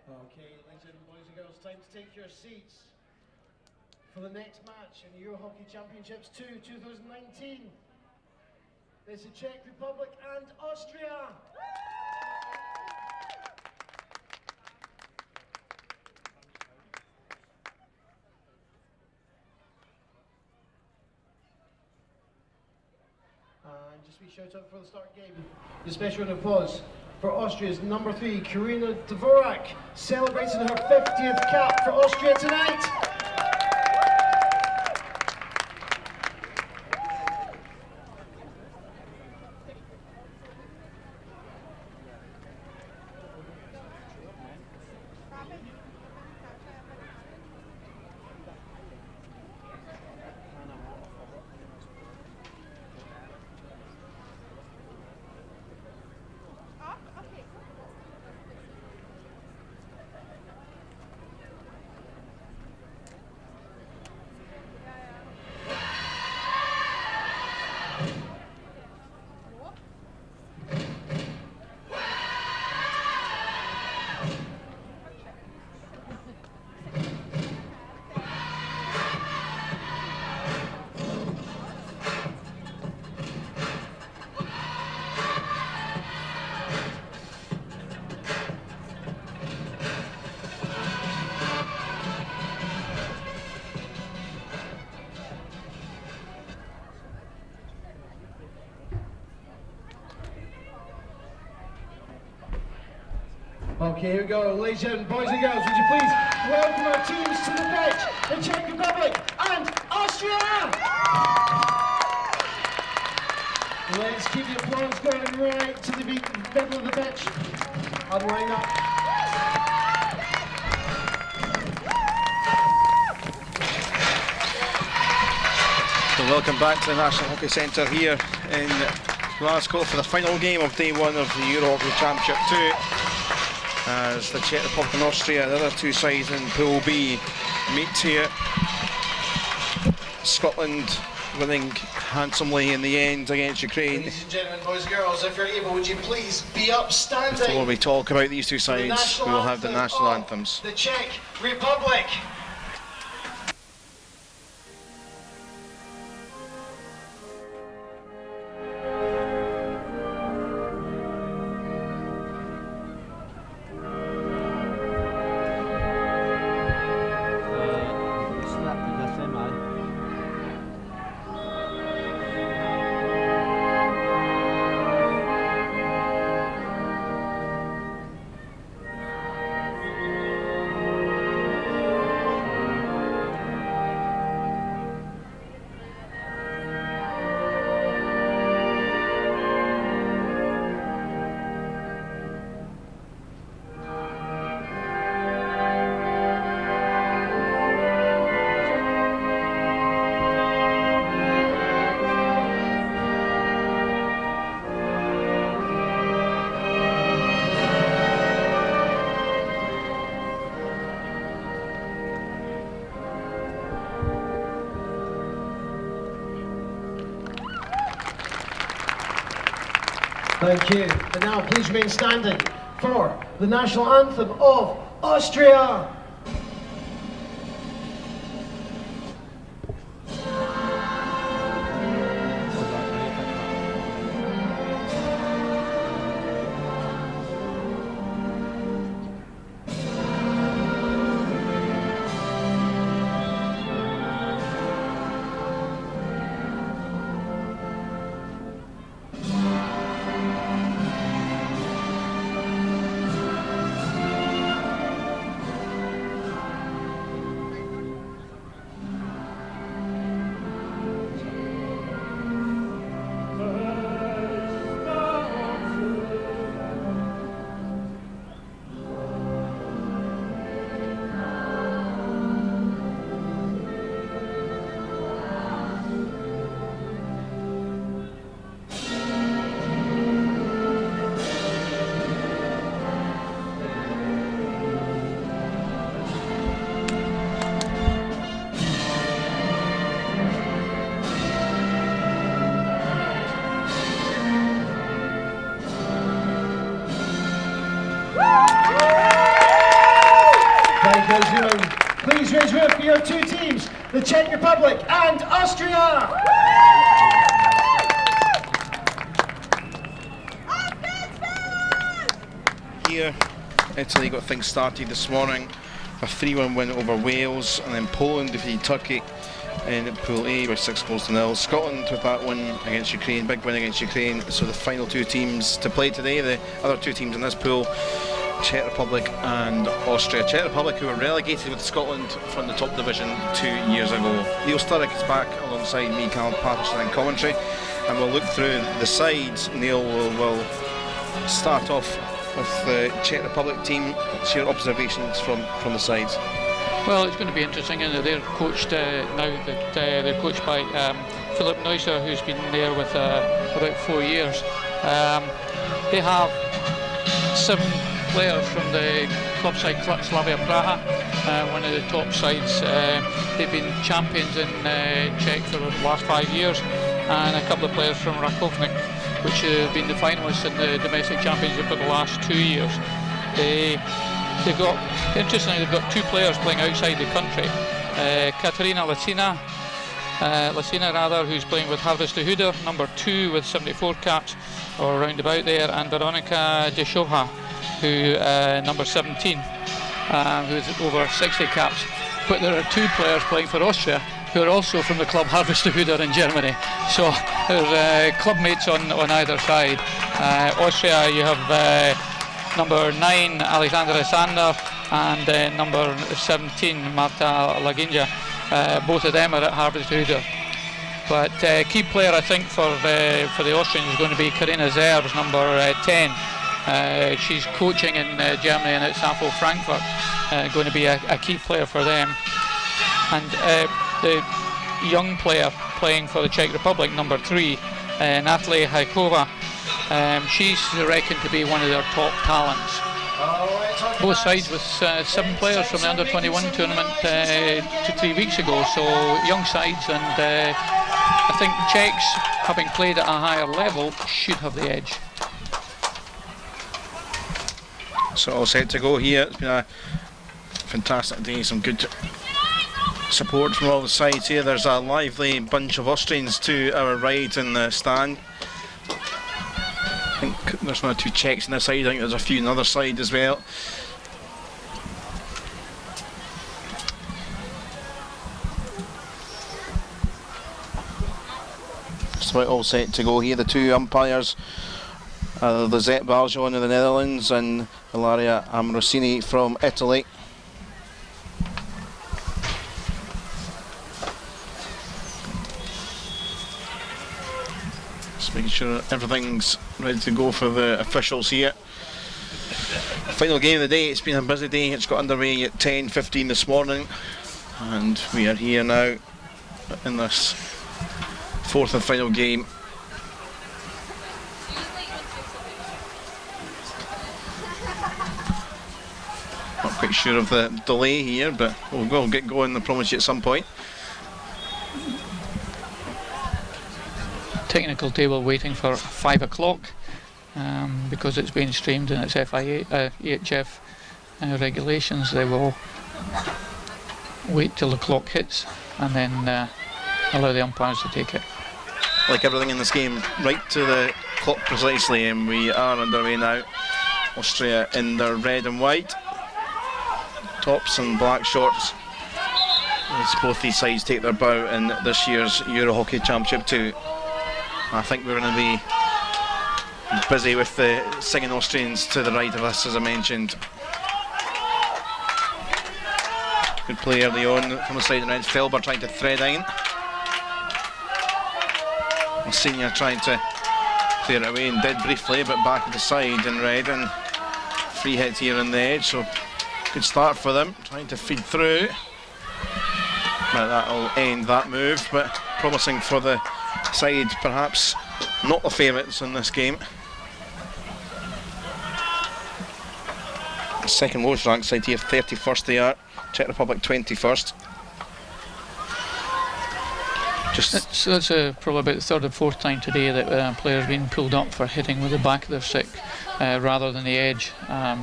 Okay, ladies and boys and girls, time to take your seats for the next match in the EuroHockey Championships 2 2019. There's the Czech Republic and Austria. And just a wee shout out for the start game. The special round of applause for Austria's number 3, Karina Dvorak, celebrating her 50th cap for Austria tonight. Okay, here we go, ladies and boys and girls, would you please welcome our teams to the pitch, the Czech Republic and Austria! Let's keep the applause going right to the middle of the pitch and line up. So welcome back to the National Hockey Centre here in Glasgow for the final game of day 1 of the EuroHockey Championship 2. As the Czech Republic and Austria, the other two sides in Pool B, meet here. Scotland winning handsomely in the end against Ukraine. Ladies and gentlemen, boys and girls, if you're able, would you please be upstanding? Before we talk about these two sides, we will have the national anthems. The Czech Republic. Thank you. And now please remain standing for the national anthem of Austria. Please raise your hand for your two teams, the Czech Republic and Austria. Here, Italy got things started this morning. A 3-1 win over Wales, and then Poland defeated Turkey in Pool A by 6-0. Scotland with that win against Ukraine, big win against Ukraine. So the final two teams to play today, the other two teams in this pool, Czech Republic and Austria. Czech Republic, who were relegated with Scotland from the top division 2 years ago. Neil Sturrock is back alongside me, Callum Patterson, in commentary, and we'll look through the sides. Neil will start off with the Czech Republic team. What's your observations from the sides? Well, it's going to be interesting, and they're coached now that they're coached by Philip Neusser, who's been there with about 4 years. They have 7 players from the club side Slavia Praha, one of the top sides. They've been champions in Czech for the last 5 years, and a couple of players from Rakovnik, which have been the finalists in the domestic championship for the last 2 years. Interestingly, they've got 2 players playing outside the country. Katarina Lacina, who's playing with Harvesta number 2 with 74 caps, or around about there, and Veronika Deshova, who number 17, who's over 60 caps. But there are 2 players playing for Austria who are also from the club Harvesta in Germany. So there's club mates on either side. Austria, you have number 9 Alexandra Sander and number 17 Marta Laginja. Both of them are at Harvesta. But key player, I think, for the Austrians is going to be Karina Zerbs, number 10. She's coaching in Germany and at Safo Frankfurt. Going to be a key player for them. And the young player playing for the Czech Republic, number 3, Natalie Hajkova, she's reckoned to be one of their top talents. Both sides with 7 players from the under-21 tournament 3 weeks ago, so young sides, and I think Czechs, having played at a higher level, should have the edge. So all set to go here. It's been a fantastic day, some good support from all the sides here. There's a lively bunch of Austrians to our right in the stand. I think there's 1 or 2 Czechs on this side. I think there's a few on the other side as well. Just about all set to go here. The 2 umpires, Lizette Barjon of the Netherlands and Ilaria Ambrosini from Italy. Just making sure everything's ready to go for the officials here. Final game of the day. It's been a busy day. It's got underway at 10:15 this morning, and we are here now in this 4th and final game. Not quite sure of the delay here, but we'll get going, I promise you, at some point. Technical table waiting for 5 o'clock because it's being streamed and it's EHF regulations. They will wait till the clock hits and then allow the umpires to take it. Like everything in this game, right to the clock precisely, and we are underway now. Austria in their red and white tops and black shorts, as both these sides take their bow in this year's EuroHockey Championship 2. I think we're going to be busy with the singing Austrians to the right of us, as I mentioned. Good play early on from the side of the red. Felber trying to thread in. Senior trying to clear it away and did briefly, but back at the side in red, and free hit here on the edge, so good start for them, trying to feed through. But that'll end that move, but promising for the side perhaps not the favourites in this game. Second lowest ranked side here, 31st they are, Czech Republic 21st. So that's probably about the 3rd or 4th time today that players have been pulled up for hitting with the back of their stick rather than the edge,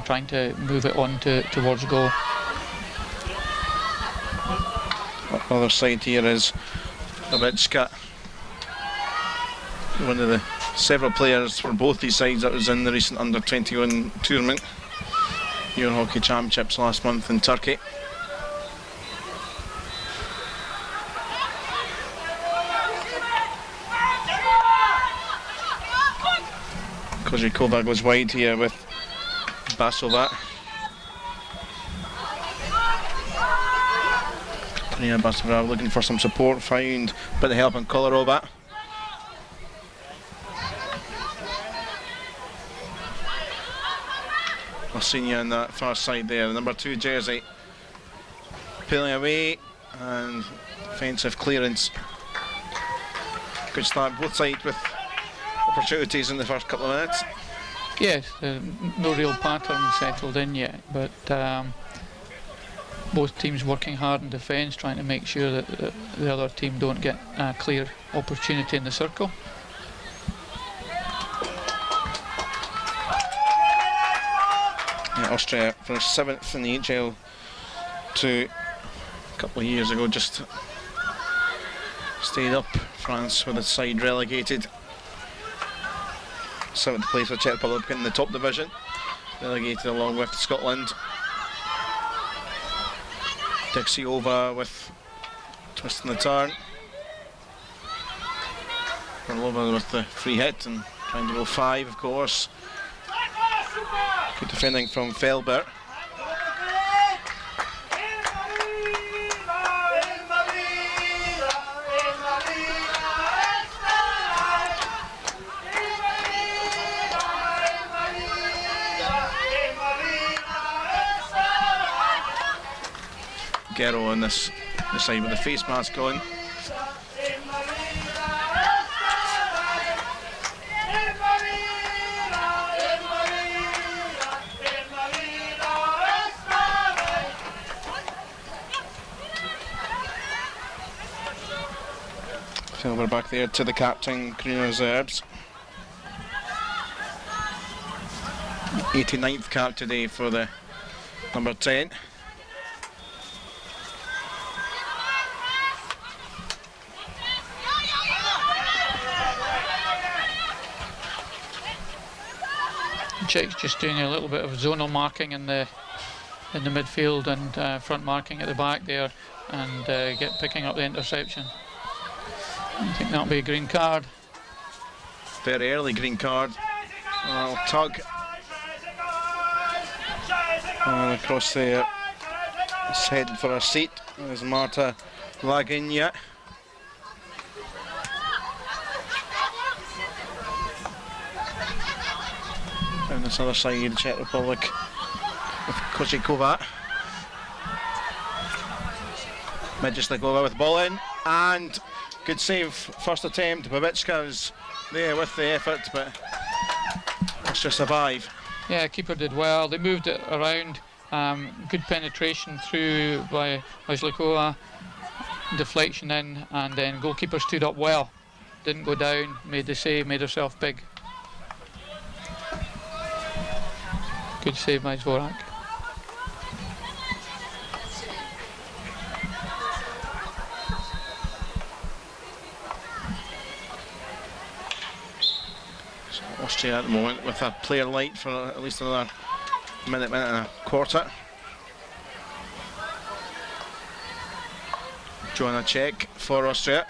trying to move it on towards goal. Other side here is Babicka, one of the several players for both these sides that was in the recent under-21 tournament, EuroHockey Championships last month in Turkey. Kozhikova goes wide here with Basova. Katarina Basova looking for some support, found a bit of help in Kolarova. Marcinia on that far side there, the number 2 jersey. Peeling away and defensive clearance. Good start, both sides with opportunities in the first couple of minutes. Yes, no real pattern settled in yet, but both teams working hard in defence, trying to make sure that the other team don't get a clear opportunity in the circle. Yeah, Austria finished 7th in the HL to a couple of years ago, just stayed up. France with the side relegated. 7th place for Czech Republic in the top division, relegated along with Scotland. Dixiova with twisting the turn. Karlova with the free hit and trying to go 5, of course. Good defending from Felber. Guerrero on this side with the face mask on. Felber back there to the captain, green reserves. 89th cap today for the number 10. Czechs just doing a little bit of zonal marking in the midfield and front marking at the back there, and picking up the interception. I think that'll be a green card. Very early green card. Tug. And across there, it's headed for a seat. There's Marta Laginia. On this other side, Czech Republic with Kozhikova. Medjisnikova with the ball in, and good save, first attempt. Babicka was there with the effort, but let's just survive. Yeah, keeper did well. They moved it around. Good penetration through by Medjisnikova. Deflection in, and then goalkeeper stood up well. Didn't go down, made the save, made herself big. Good save by Dvorak. So Austria at the moment with a player light for at least another minute and a quarter. Joanna Czech for Austria.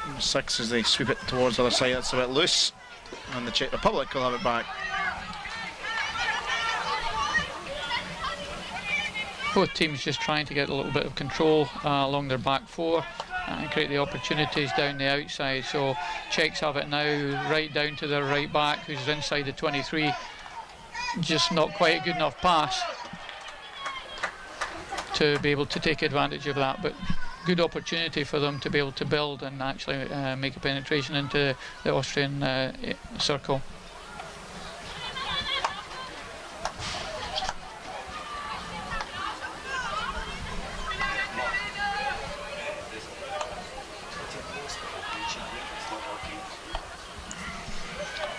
Number 6 as they sweep it towards the other side. That's a bit loose, and the Czech Republic will have it back. Both teams just trying to get a little bit of control along their back four and create the opportunities down the outside. So Czechs have it now right down to their right back, who's inside the 23. Just not quite a good enough pass to be able to take advantage of that, but good opportunity for them to be able to build and actually make a penetration into the Austrian circle.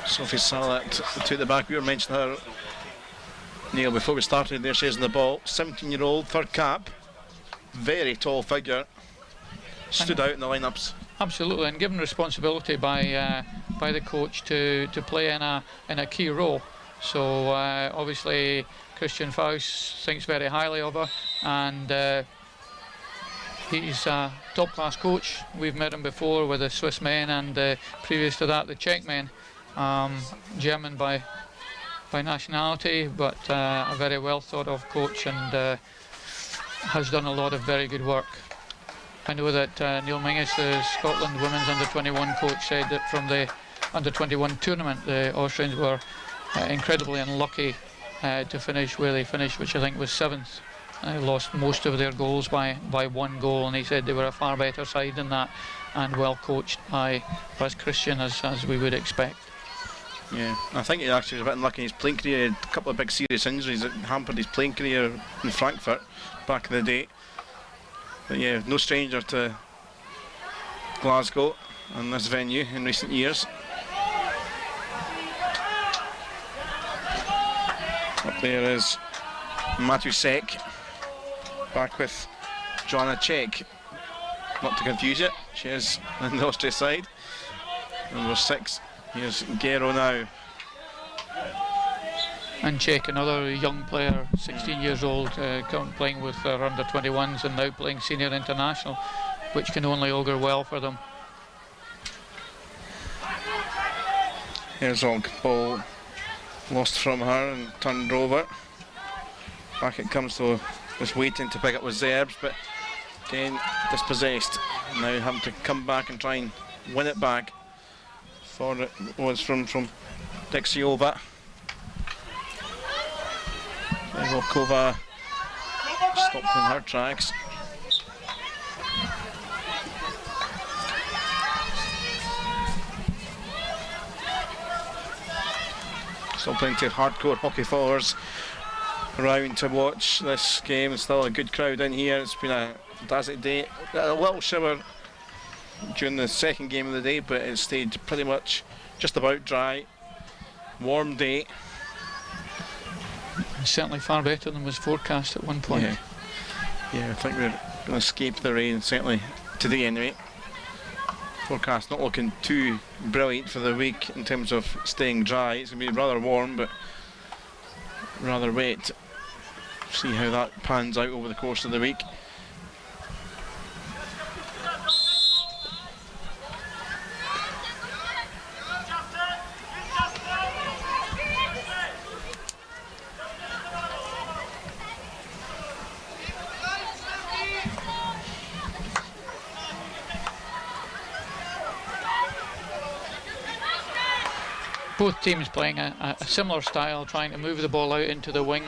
Sophie Salat to the back. We were mentioning her, Neil, before we started there. She is in the ball. 17-year-old, third cap. very tall figure, stood out in the lineups. Absolutely, and given responsibility by the coach to play in a key role. So obviously Christian Faust thinks very highly of her, and he's a top-class coach. We've met him before with the Swiss men, and previous to that the Czech men. German by nationality, but a very well thought of coach, and has done a lot of very good work. I know that Neil Mingus, the Scotland women's under-21 coach, said that from the under-21 tournament the Austrians were incredibly unlucky to finish where they finished, which I think was 7th. They lost most of their goals by 1 goal, and he said they were a far better side than that, and well coached by Christian, as we would expect. Yeah, I think he actually was a bit unlucky in his playing career. He had a couple of big serious injuries that hampered his playing career in Frankfurt back in the day. But yeah, no stranger to Glasgow and this venue in recent years. Up there is Matthew Sek, back with Joanna Czech. Not to confuse it, she is on the Austria side. Number 6, here's Gero now. And Czech, another young player, 16 years old, currently playing with their under-21s and now playing senior international, which can only augur well for them. Here's Og, ball lost from her and turned over. Back it comes though, just waiting to pick up with Zerbs, but again dispossessed. Now having to come back and try and win it back. For it was from Dixiova. Volkova stopped in her tracks. Still plenty of hardcore hockey followers around to watch this game. Still a good crowd in here. It's been a fantastic day. A little shower during the second game of the day, but it stayed pretty much just about dry. Warm day. Certainly far better than was forecast at one point. Yeah, I think we're going to escape the rain, certainly today anyway. Forecast not looking too brilliant for the week in terms of staying dry. It's going to be rather warm but rather wet. See how that pans out over the course of the week. Both teams playing a similar style, trying to move the ball out into the wing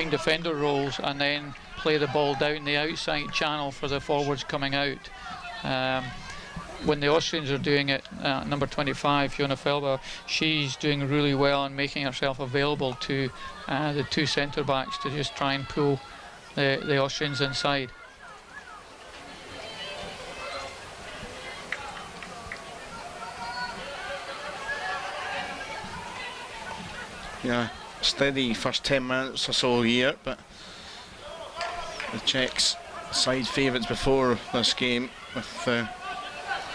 defender roles and then play the ball down the outside channel for the forwards coming out. When the Austrians are doing it, number 25, Fiona Felber, she's doing really well and making herself available to the 2 centre backs to just try and pull the Austrians inside. Yeah, steady first 10 minutes or so here, but the Czechs side favourites before this game, with the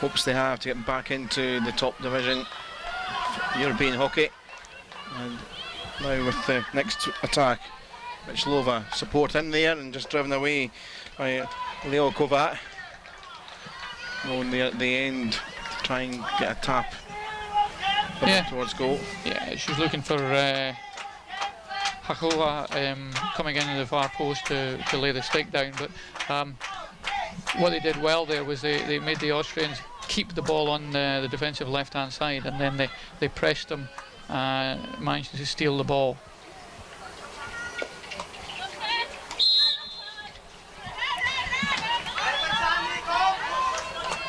hopes they have to get back into the top division European hockey. And now with the next attack, Michlova support in there and just driven away by Leo Kovat. Going there at the end to try and get a tap towards goal. Yeah, she's looking for Hakova coming into the far post to lay the stick down, but what they did well there was they made the Austrians keep the ball on the defensive left hand side, and then they pressed them, managed to steal the ball.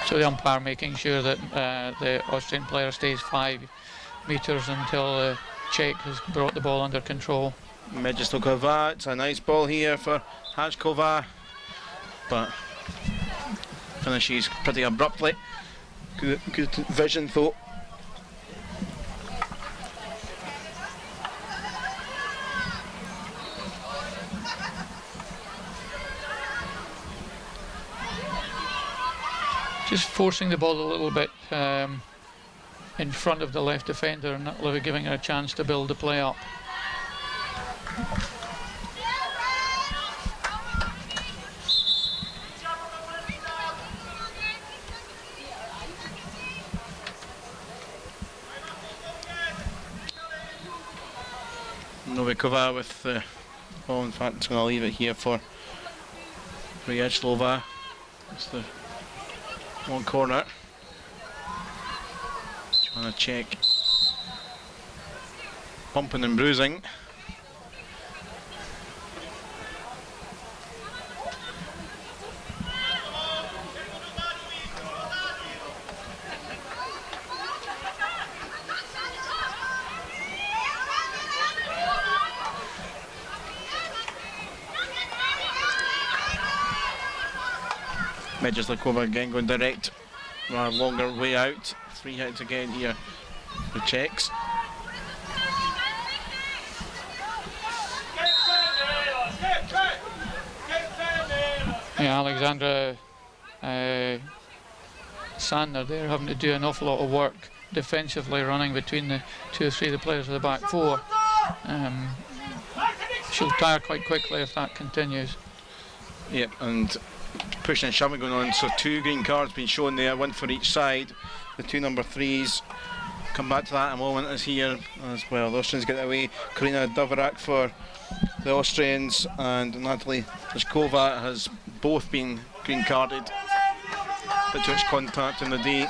So the umpire making sure that the Austrian player stays 5 metres until the Czech has brought the ball under control. Mejistokova, it's a nice ball here for Hajkova, but finishes pretty abruptly. Good vision though. just forcing the ball a little bit in front of the left defender and not really giving her a chance to build the play up. Novikova with the ball. In fact, it's going to leave it here for Ryechlova. It's the long corner. Trying to check bumping and bruising. Medjezlikova again going direct, rather longer way out. 3 hits again here, the Czechs. Yeah, Alexandra Sandner there having to do an awful lot of work defensively, running between the 2 or 3 of the players of the back 4. She'll tire quite quickly if that continues. Yep, and pushing and shoving going on, so 2 green cards being shown there, 1 for each side. The 2 number 3s, come back to that in a moment, is here as well. The Austrians get away. Karina Dvorak for the Austrians and Natalie Pliskova has both been green carded. Bit too much contact in the day.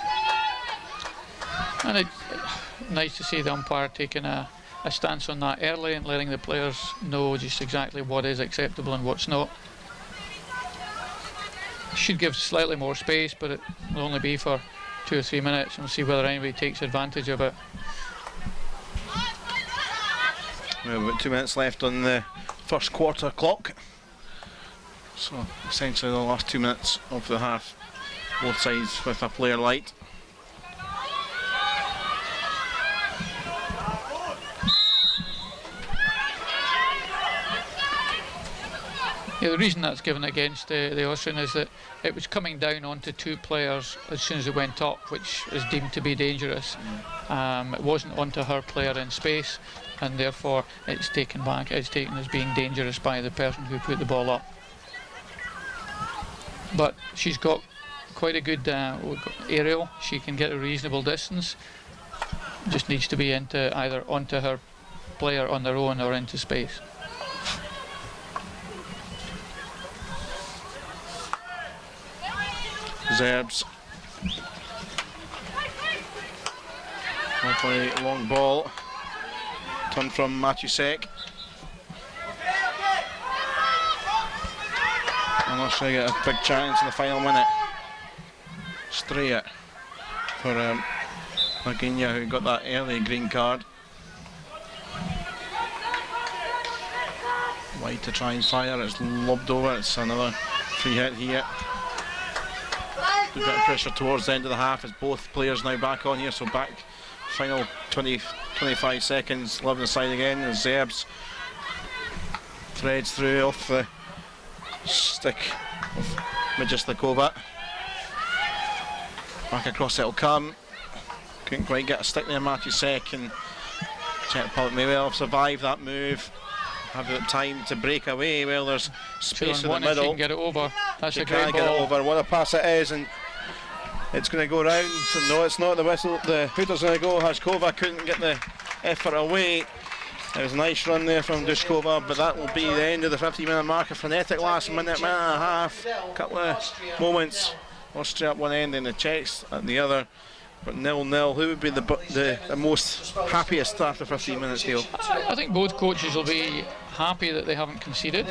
And it's nice to see the umpire taking a stance on that early and letting the players know just exactly what is acceptable and what's not. Should give slightly more space, but it will only be for 2 or 3 minutes, and we'll see whether anybody takes advantage of it. We have about 2 minutes left on the first quarter clock. So essentially the last 2 minutes of the half, both sides with a player light. Yeah, the reason that's given against the Austrian is that it was coming down onto 2 players as soon as it went up, which is deemed to be dangerous. It wasn't onto her player in space, and therefore it's taken back. It's taken as being dangerous by the person who put the ball up. But she's got quite a good aerial. She can get a reasonable distance. Just needs to be into either onto her player on their own or into space. Zerbs. Play long ball. Turn from Matusek. And Austria get a big chance in the final minute. Straight for Maginia, who got that early green card. White to try and fire, it's lobbed over, it's another free hit here. A bit of pressure towards the end of the half as both players now back on here, so back final 25 seconds, 11 aside again as Zerbs threads through off the stick of Medjezlikova. Back across it'll come. Couldn't quite get a stick there, Matusek, and Czech Republic may well have survived that move. Have the time to break away. Well, there's space in the middle. She can get it over. That's a great ball. Get it over. What a pass it is, and it's going to go round. No, it's not. The whistle. The hooter's going to go. Hashkova couldn't get the effort away. It was a nice run there from Dushkova, but that will be the end of the 50-minute mark. A frenetic last minute and a half. Couple of moments. Austria at one end and the Czechs at the other. But 0-0. Who would be the most happiest after 15 minutes, Neil? I think both coaches will be happy that they haven't conceded.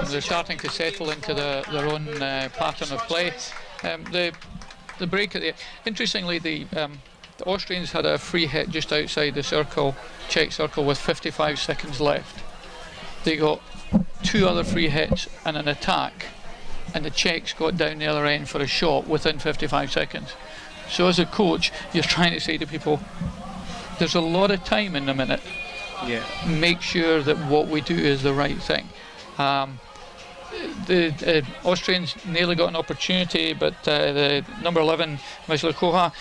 They're starting to settle into their own pattern of play. The break at the interestingly, the Austrians had a free hit just outside the circle, Czech circle, with 55 seconds left. They got 2 other free hits and an attack, and the Czechs got down the other end for a shot within 55 seconds. So as a coach, you're trying to say to people, there's a lot of time in a minute. Yeah. Make sure that what we do is the right thing. the Austrians nearly got an opportunity, but the number 11 Myslikoha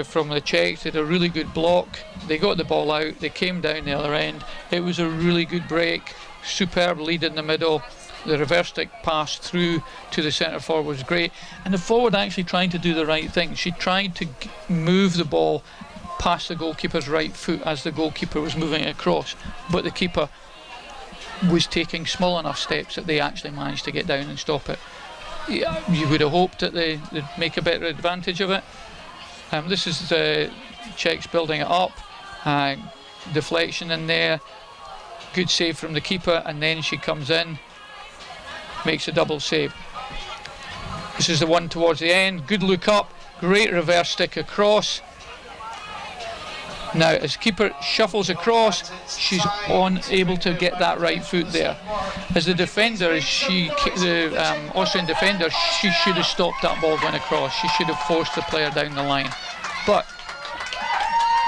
from the Czechs did a really good block. They got the ball out, they came down the other end. It was a really good break, superb lead in the middle. The reverse stick pass through to the centre forward was great, and the forward actually trying to do the right thing. She tried to move the ball past the goalkeeper's right foot as the goalkeeper was moving it across, but the keeper was taking small enough steps that they actually managed to get down and stop it. Yeah, you would have hoped that they'd make a better advantage of it. This is the Czechs building it up, deflection in there, good save from the keeper, and then she comes in, makes a double save. This is the one towards the end, good look up, great reverse stick across. Now as keeper shuffles across, she's unable to get that right foot there. As the defender, the Austrian defender, she should have stopped that ball going across. She should have forced the player down the line. But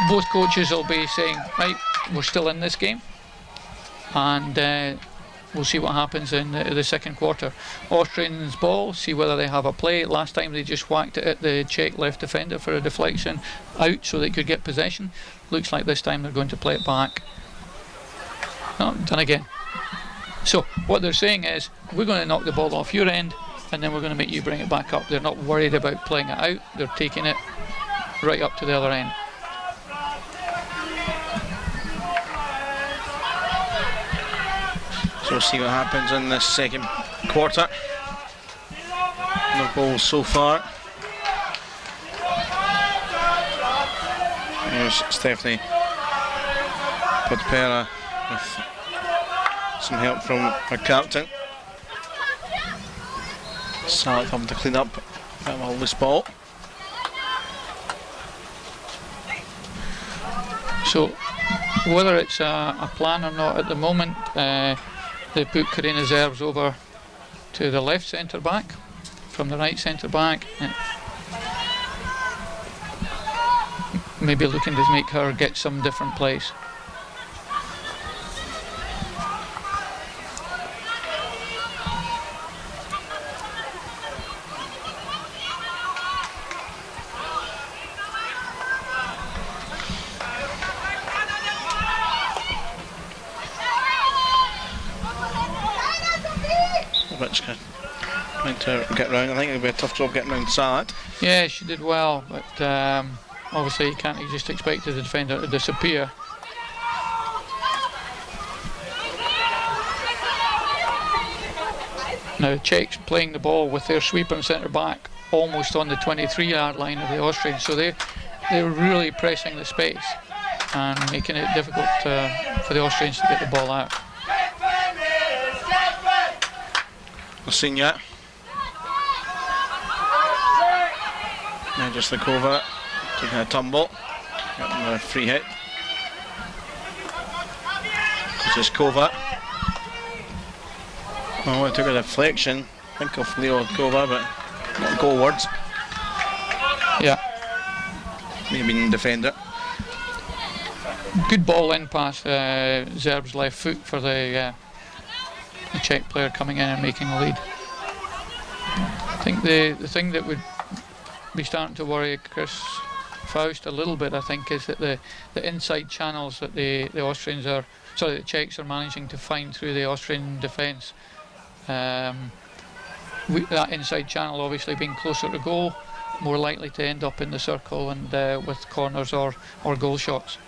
both coaches will be saying, right, we're still in this game, and we'll see what happens in the second quarter. Austrians ball, see whether they have a play. Last time they just whacked it at the Czech left defender for a deflection out so they could get possession. Looks like this time they're going to play it back. Oh, done again. So what they're saying is, we're going to knock the ball off your end and then we're going to make you bring it back up. They're not worried about playing it out, they're taking it right up to the other end. So we'll see what happens in this second quarter. No goals so far. Here's Stephanie Podpera with some help from her captain. Salak having to clean up a loose ball. So whether it's a plan or not at the moment, they put Karina Zerbs over to the left centre back from the right centre back. Maybe looking to make her get some different plays. Trying to get round. I think it'll be a tough job getting round Salak. Yeah, she did well, but obviously you can't just expect the defender to disappear. Now the Czechs playing the ball with their sweeper and centre back almost on the 23-yard line of the Austrians, so they're really pressing the space and making it difficult for the Austrians to get the ball out. Lasinia. Now just the cover, taking a tumble, getting a free hit. This is Kova. Oh, it took a deflection. Think of Leo Kova, but not goalwards. Yeah. Maybe in defender. Good ball in past Zerb's left foot for the Czech player coming in and making a lead. I think the thing that would be starting to worry Chris Faust a little bit, I think, is that the inside channels that the Czechs are managing to find through the Austrian defence. That inside channel obviously being closer to goal, more likely to end up in the circle and with corners or goal shots.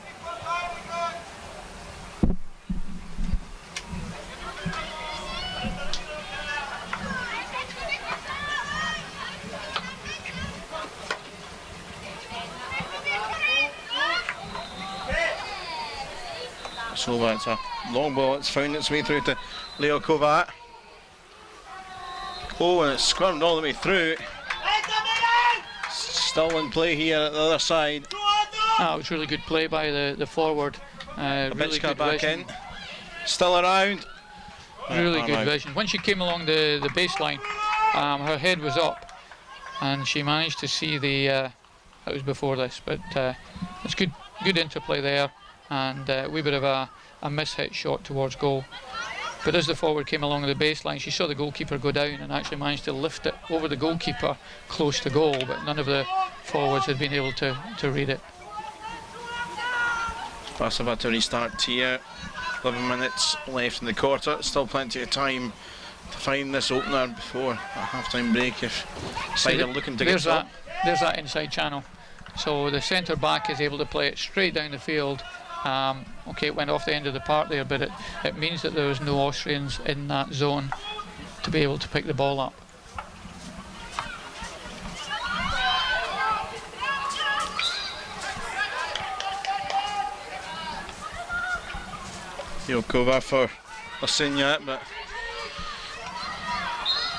So it's a long ball, it's found its way through to Leo Kovac. Oh, and it's squirmed all the way through. Still in play here at the other side. That was really good play by the forward. Really good back vision. in. Still around. Really good vision. When she came along the baseline, her head was up and she managed to see that was before this, but it's good interplay there, and a wee bit of a miss-hit shot towards goal. but as the forward came along the baseline, she saw the goalkeeper go down and actually managed to lift it over the goalkeeper close to goal, but none of the forwards had been able to read it. Pass about to restart here. 11 minutes left in the quarter. Still plenty of time to find this opener before a half-time break if side are looking to get that. There's that inside channel. So the centre back is able to play it straight down the field. Okay, it went off the end of the park there, but it means that there was no Austrians in that zone to be able to pick the ball up. Yokova for Lasinia, but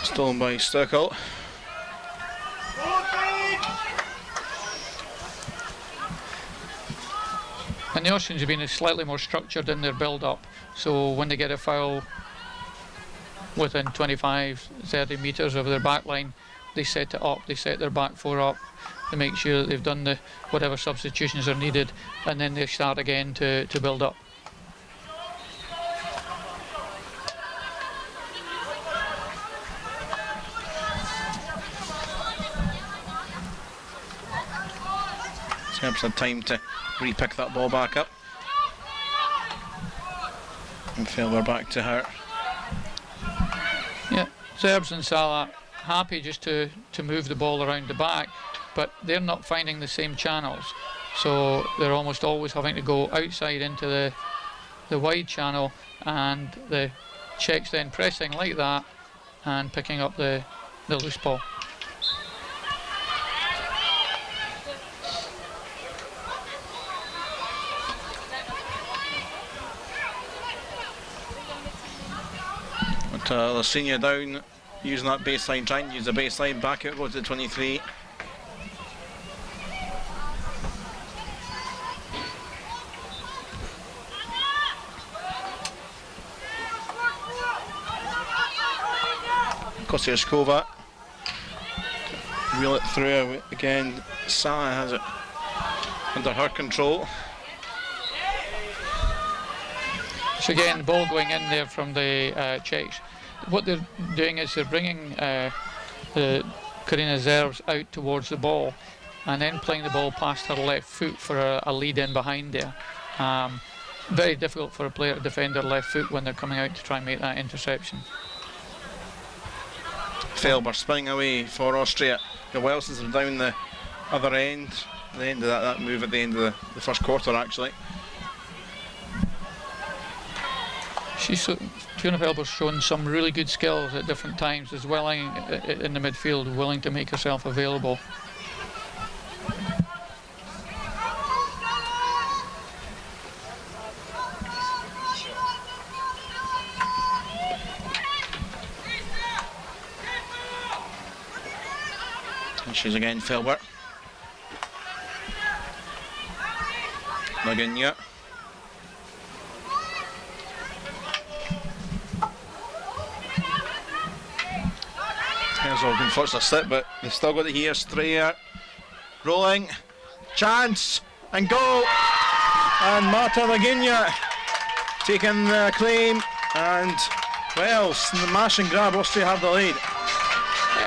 stolen by Sturkle. And the Austrians have been slightly more structured in their build-up, so when they get a foul within 25-30 metres of their back line, they set it up, they set their back four up, they make sure that they've done whatever substitutions are needed, and then they start again to build up. Serbs had time to re-pick that ball back up. And Felber back to her. Yeah, Serbs and Salah happy just to move the ball around the back, but they're not finding the same channels. So they're almost always having to go outside into the wide channel, and the Czechs then pressing like that and picking up the loose ball. Lasinia down, using that baseline, trying to use the baseline, back out goes to 23. Kosciuszkowa, reel it through again. Salah has it under her control. So again, the ball going in there from the Czechs. What they're doing is they're bringing the Karina Zerbs out towards the ball and then playing the ball past her left foot for a lead in behind there. Very difficult for a player to defend their left foot when they're coming out to try and make that interception. Felber spinning away for Austria. The Welsons are down the other end. The end of that move at the end of the first quarter, actually. Fiona Felber's shown some really good skills at different times as well in the midfield, willing to make herself available. And she's again Felber. Laginia. Herzog can force a slip, but they've still got it here. Strayer rolling, chance and goal, and Marta Laginia taking the claim, and well, smash and grab. Austria have the lead.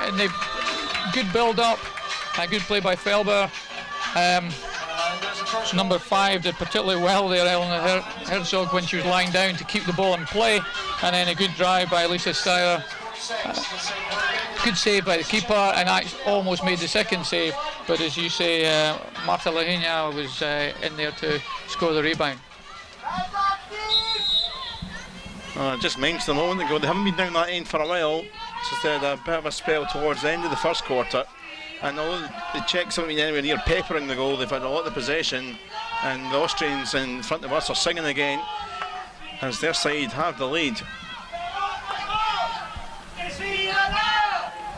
And they've good build up, a good play by Felber. Number 5 did particularly well there, Eleanor Herzog, when she was lying down to keep the ball in play, and then a good drive by Lisa Steyer. Good save by the keeper, and actually almost made the second save, but as you say, Marta Laginia was in there to score the rebound. Just mentioned a moment ago, they haven't been down that end for a while, so they had a bit of a spell towards the end of the first quarter, and although the Czechs haven't been anywhere near peppering the goal, they've had a lot of possession, and the Austrians in front of us are singing again as their side have the lead.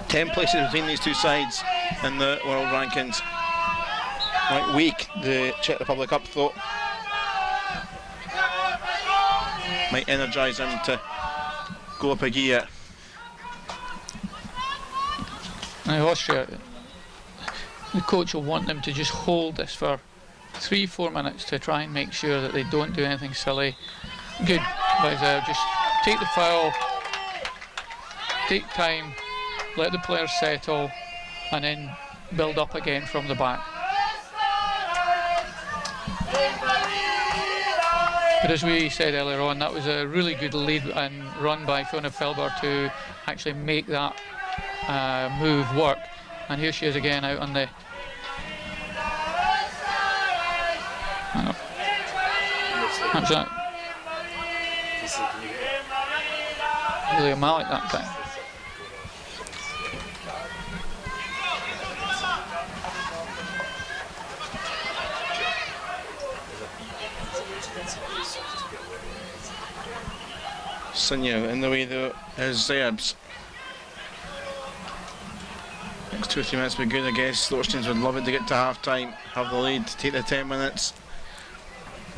10 places between these two sides in the world rankings. Might weak the Czech Republic up though. Might energise them to go up a gear. Now Austria, the coach will want them to just hold this for 3-4 minutes to try and make sure that they don't do anything silly. Good by Zev, just take the foul, take time, let the players settle, and then build up again from the back. But as we said earlier on, that was a really good lead and run by Fiona Felber to actually make that move work. And here she is again out on the... That's that. Really a Malik that time. Sinya in the way though is Zerbs. Next 2 or 3 minutes would be good, I guess. The Austrians would love it to get to half time, have the lead, take the 10 minutes.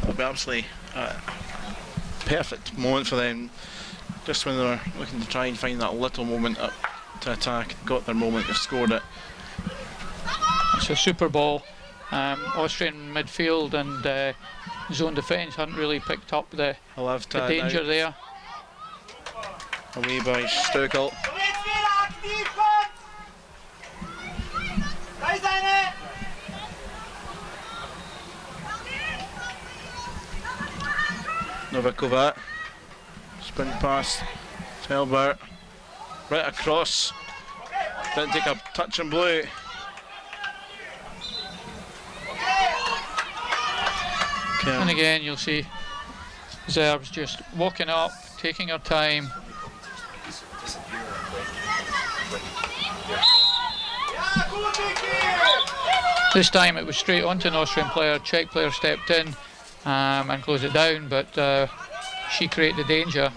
It'll be absolutely perfect moment for them. Just when they were looking to try and find that little moment up to attack, got their moment, they've scored it. It's a super ball. Austrian midfield and zone defence hadn't really picked up the danger there. Away by Stukel. Novikova, spin pass, Felber, right across, didn't take a touch in blue. And again you'll see Zerbs just walking up, taking her time. This time it was straight onto an Austrian player, Czech player stepped in and closed it down, but she created the danger.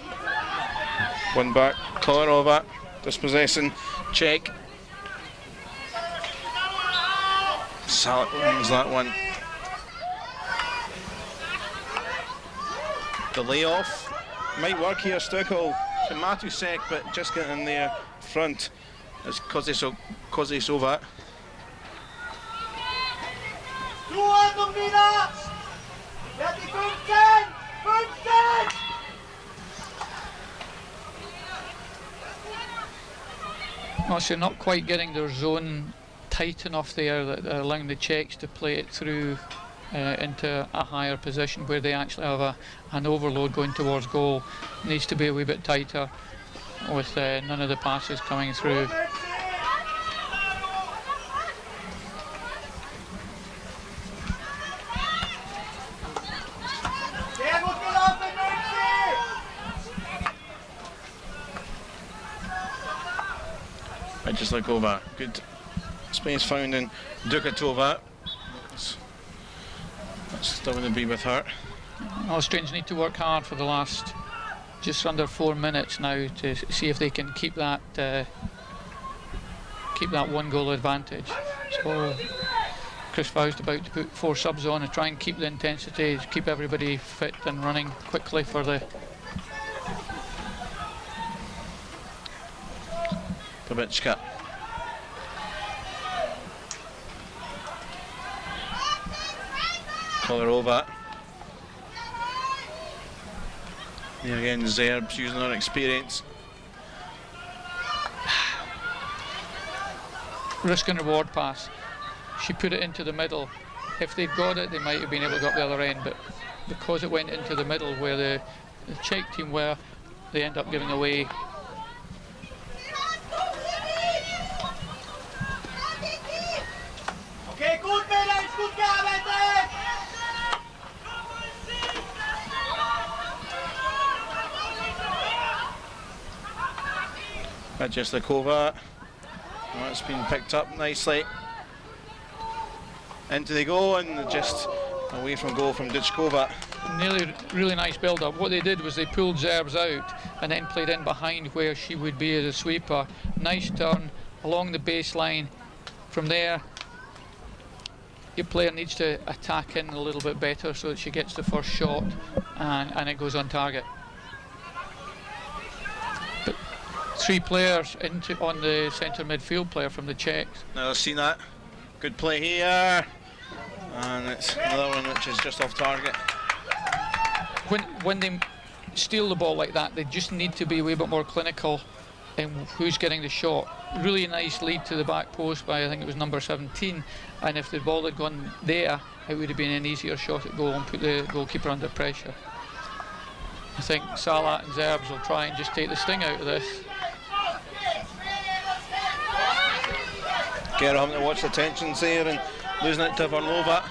One back, Kolarova, dispossessing, Czech. Salak wins that one. The layoff might work here, Stukel. Matusek, but just getting in there front is Kozisova. Also not quite getting their zone tight enough there, that they're allowing the Czechs to play it through into a higher position where they actually have an overload going towards goal. Needs to be a wee bit tighter with none of the passes coming through. Just like over, good space found in Dukatova. That's still going to be with her. Austrians need to work hard for the last just under 4 minutes now to see if they can keep that 1 goal advantage. So Chris Faust about to put 4 subs on and try and keep the intensity, keep everybody fit and running quickly for the... Babicka. Kolarova. Here again, Zerbs using her experience. Risk and reward pass. She put it into the middle. If they'd got it, they might have been able to go up the other end, but because it went into the middle where the Czech team were, they end up giving away. Majestlikova. That's been picked up nicely. Into they go and just away from goal from Duchkova. Really nice build up. What they did was they pulled Zerbs out and then played in behind where she would be as a sweeper. Nice turn along the baseline. From there, your player needs to attack in a little bit better so that she gets the first shot and it goes on target. But 3 players on the centre midfield player from the Czechs. Now I've seen that. Good play here. And it's another one which is just off target. When they steal the ball like that. They just need to be a wee bit more clinical in who's getting the shot. Really nice lead to the back post by, I think it was number 17, and if the ball had gone there, it would have been an easier shot at goal and put the goalkeeper under pressure. I think Salah and Zerbs will try and just take the sting out of this. Gera having to watch the tensions there and losing it to Varnova.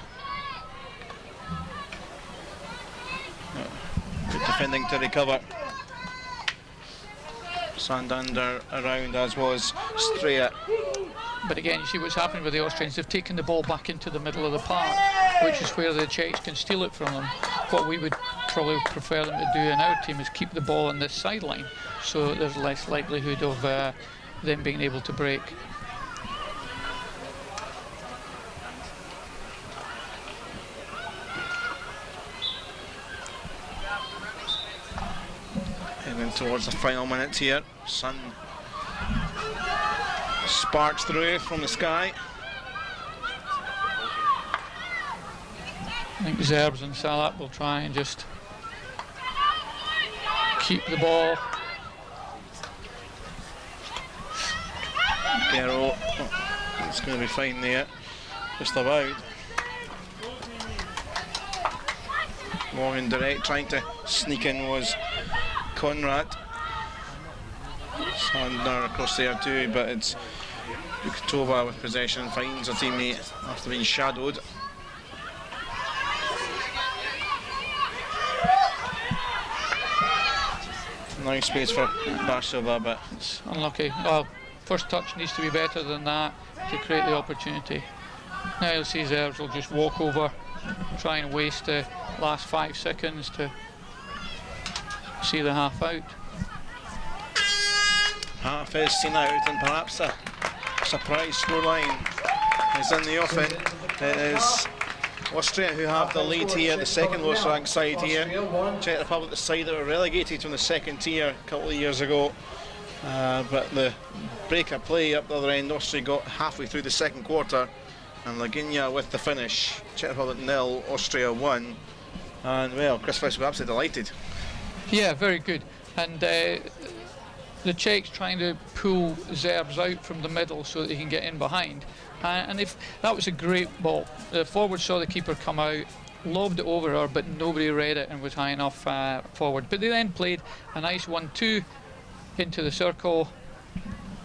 Good defending to recover. Sandander around, as was Strea. But again, you see what's happening with the Austrians. They've taken the ball back into the middle of the park, which is where the Czechs can steal it from them. What we would probably prefer them to do in our team is keep the ball on this sideline, so there's less likelihood of them being able to break. Heading towards the final minutes here. Sun sparks through from the sky. I think Zerbs and Salah will try and just keep the ball. Gero, it's going to be fine there, just about. Morgan direct, trying to sneak in was Conrad. Sander across there too, but it's Bukatova with possession, finds her teammate after being shadowed. Nice space for Bashova, but it's unlucky. Well, first touch needs to be better than that to create the opportunity. Now you'll see Zerbs will just walk over, try and waste the last 5 seconds to see the half out. Half is seen out, and perhaps a surprise scoreline is in the offing. It is Austria who have the lead here, the second lowest ranked side here. Czech Republic, the side that were relegated from the second tier a couple of years ago. But the break of play up the other end, Austria got halfway through the second quarter, and Laginia with the finish. Czech Republic 0, Austria 1. And well, Chris Fish was absolutely delighted. Yeah, very good. And the Czechs trying to pull Zerbs out from the middle so that they can get in behind. And if that was a great ball. The forward saw the keeper come out, lobbed it over her, but nobody read it and was high enough forward. But they then played a nice 1-2 into the circle.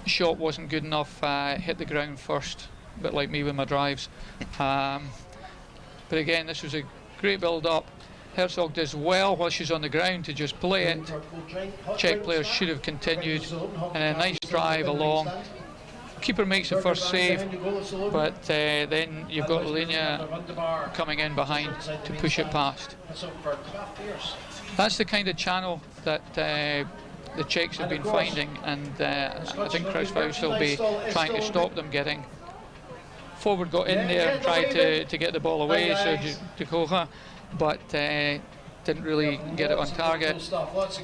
Shot wasn't good enough, hit the ground first, a bit like me with my drives. But again, this was a great build-up. Herzog does well while she's on the ground to just play it. Czech players should have continued, and a nice drive along. Keeper makes the first save, but then you've got Linia coming in behind to push it past. That's the kind of channel that the Czechs have been finding, and I think Kraushaus will be trying to stop them getting. Forward got in there and tried to get the ball away, so Dukoha, but didn't really get it on target.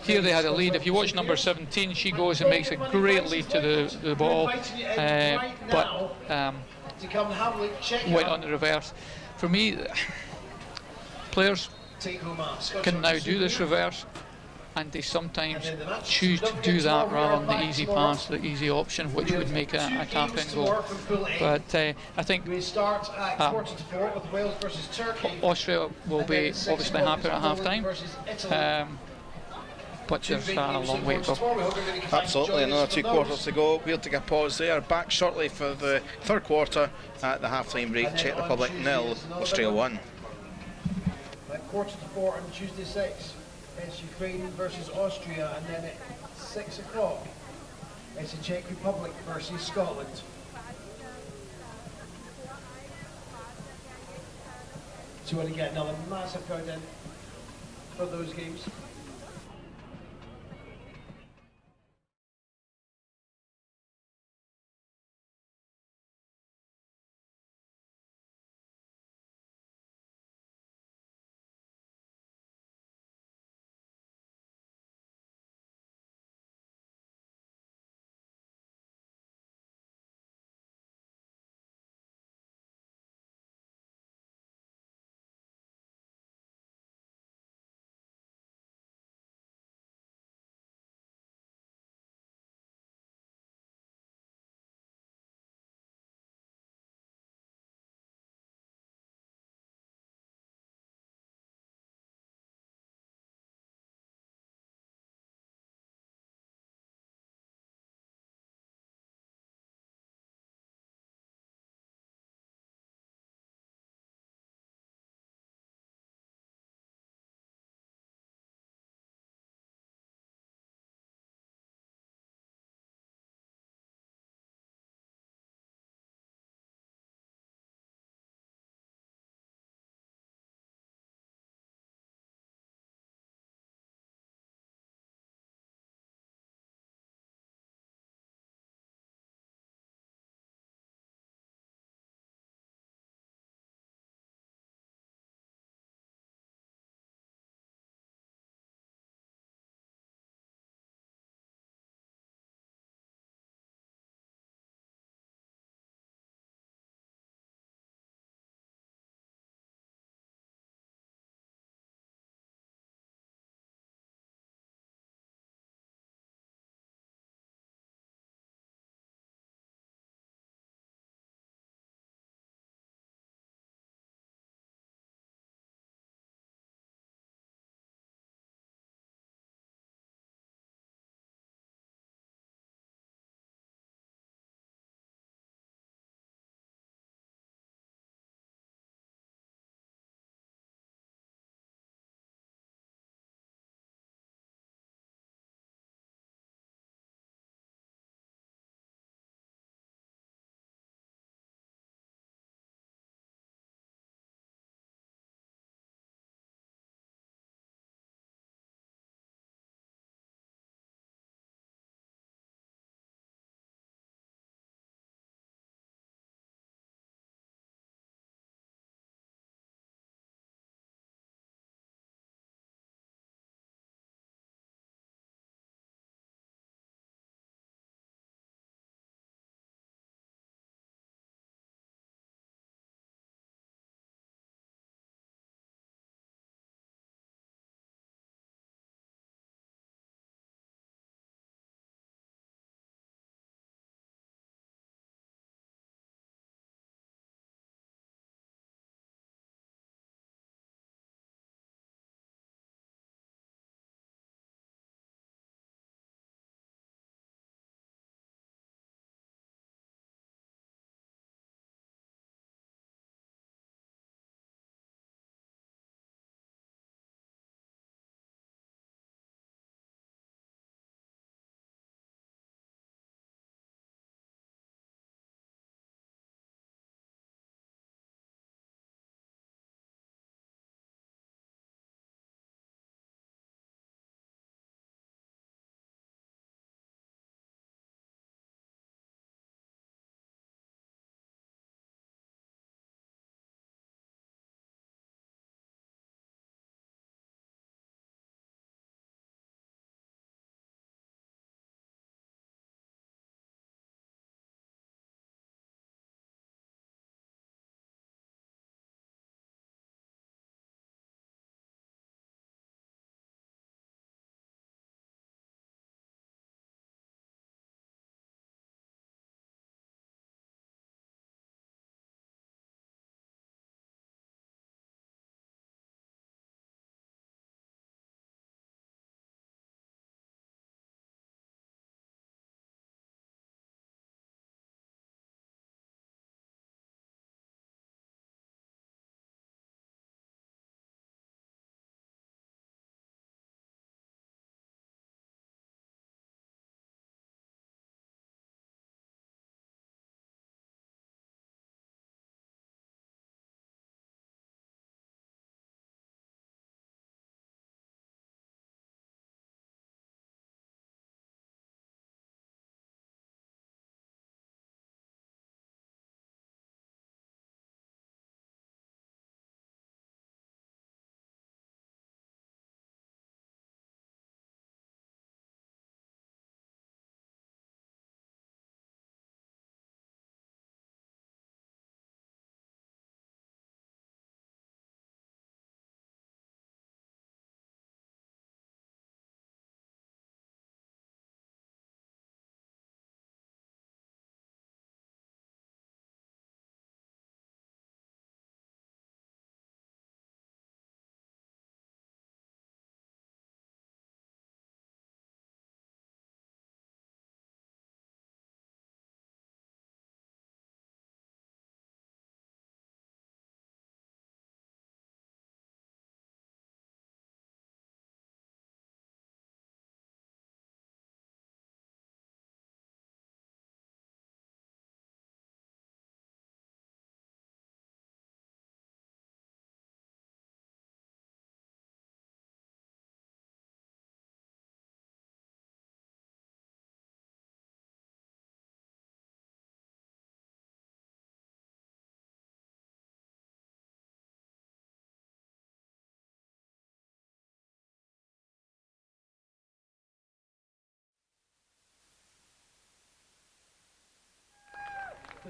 Here they had a lead. If you watch number 17, she goes and makes a great lead to the ball, but went on the reverse. For me, players can now do this reverse, and they sometimes choose to do that rather than the easy pass, the easy option, which would make a tap-in goal. But I think Austria will be obviously happy at half-time, but there's a long way to go. Absolutely, another 2 quarters to go. We'll take a pause there. Back shortly for the third quarter at the half-time break. Czech Republic 0, Austria 1. At 3:45 on Tuesday 6. It's Ukraine versus Austria, and then at 6 o'clock it's the Czech Republic versus Scotland. So we want to get another massive crowd in for those games.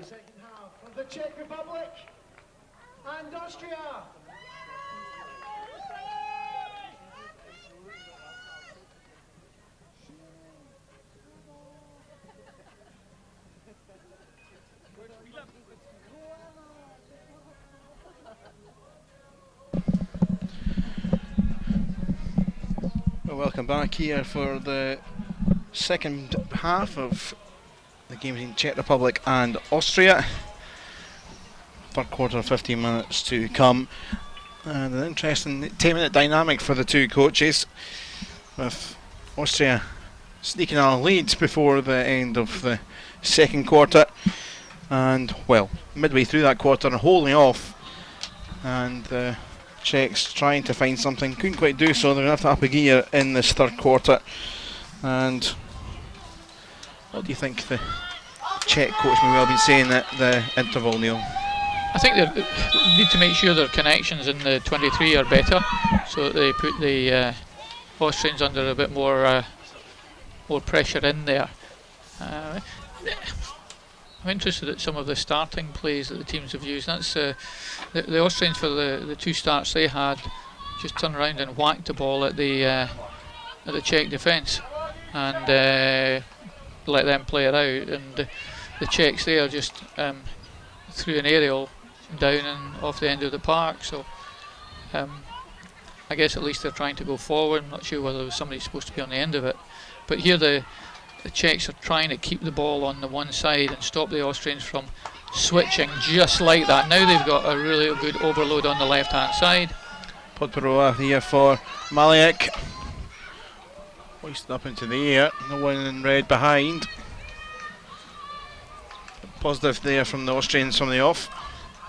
the second half of the Czech Republic and Austria. Well, welcome back here for the second half of the game between Czech Republic and Austria. Third quarter, 15 minutes to come. And an interesting 10-minute dynamic for the two coaches, with Austria sneaking on a lead before the end of the second quarter, and well, midway through that quarter holding off, and the Czechs trying to find something, couldn't quite do so. They're going to have to up a gear in this third quarter. And what do you think the Czech coach may well be saying at the interval, Neil? I think they need to make sure their connections in the 23 are better, so that they put the Austrians under a bit more pressure in there. I'm interested at some of the starting plays that the teams have used. That's the Austrians, for the two starts they had, just turned around and whacked the ball at the Czech defence and let them play it out. And the Czechs there just threw an aerial down and off the end of the park. So I guess at least they're trying to go forward. I'm not sure whether there was somebody supposed to be on the end of it. But here the Czechs are trying to keep the ball on the one side and stop the Austrians from switching just like that. Now they've got a really good overload on the left hand side. Podporova here for Maliek. Hoisted up into the air, no one in red behind. Positive there from the Austrians from the off.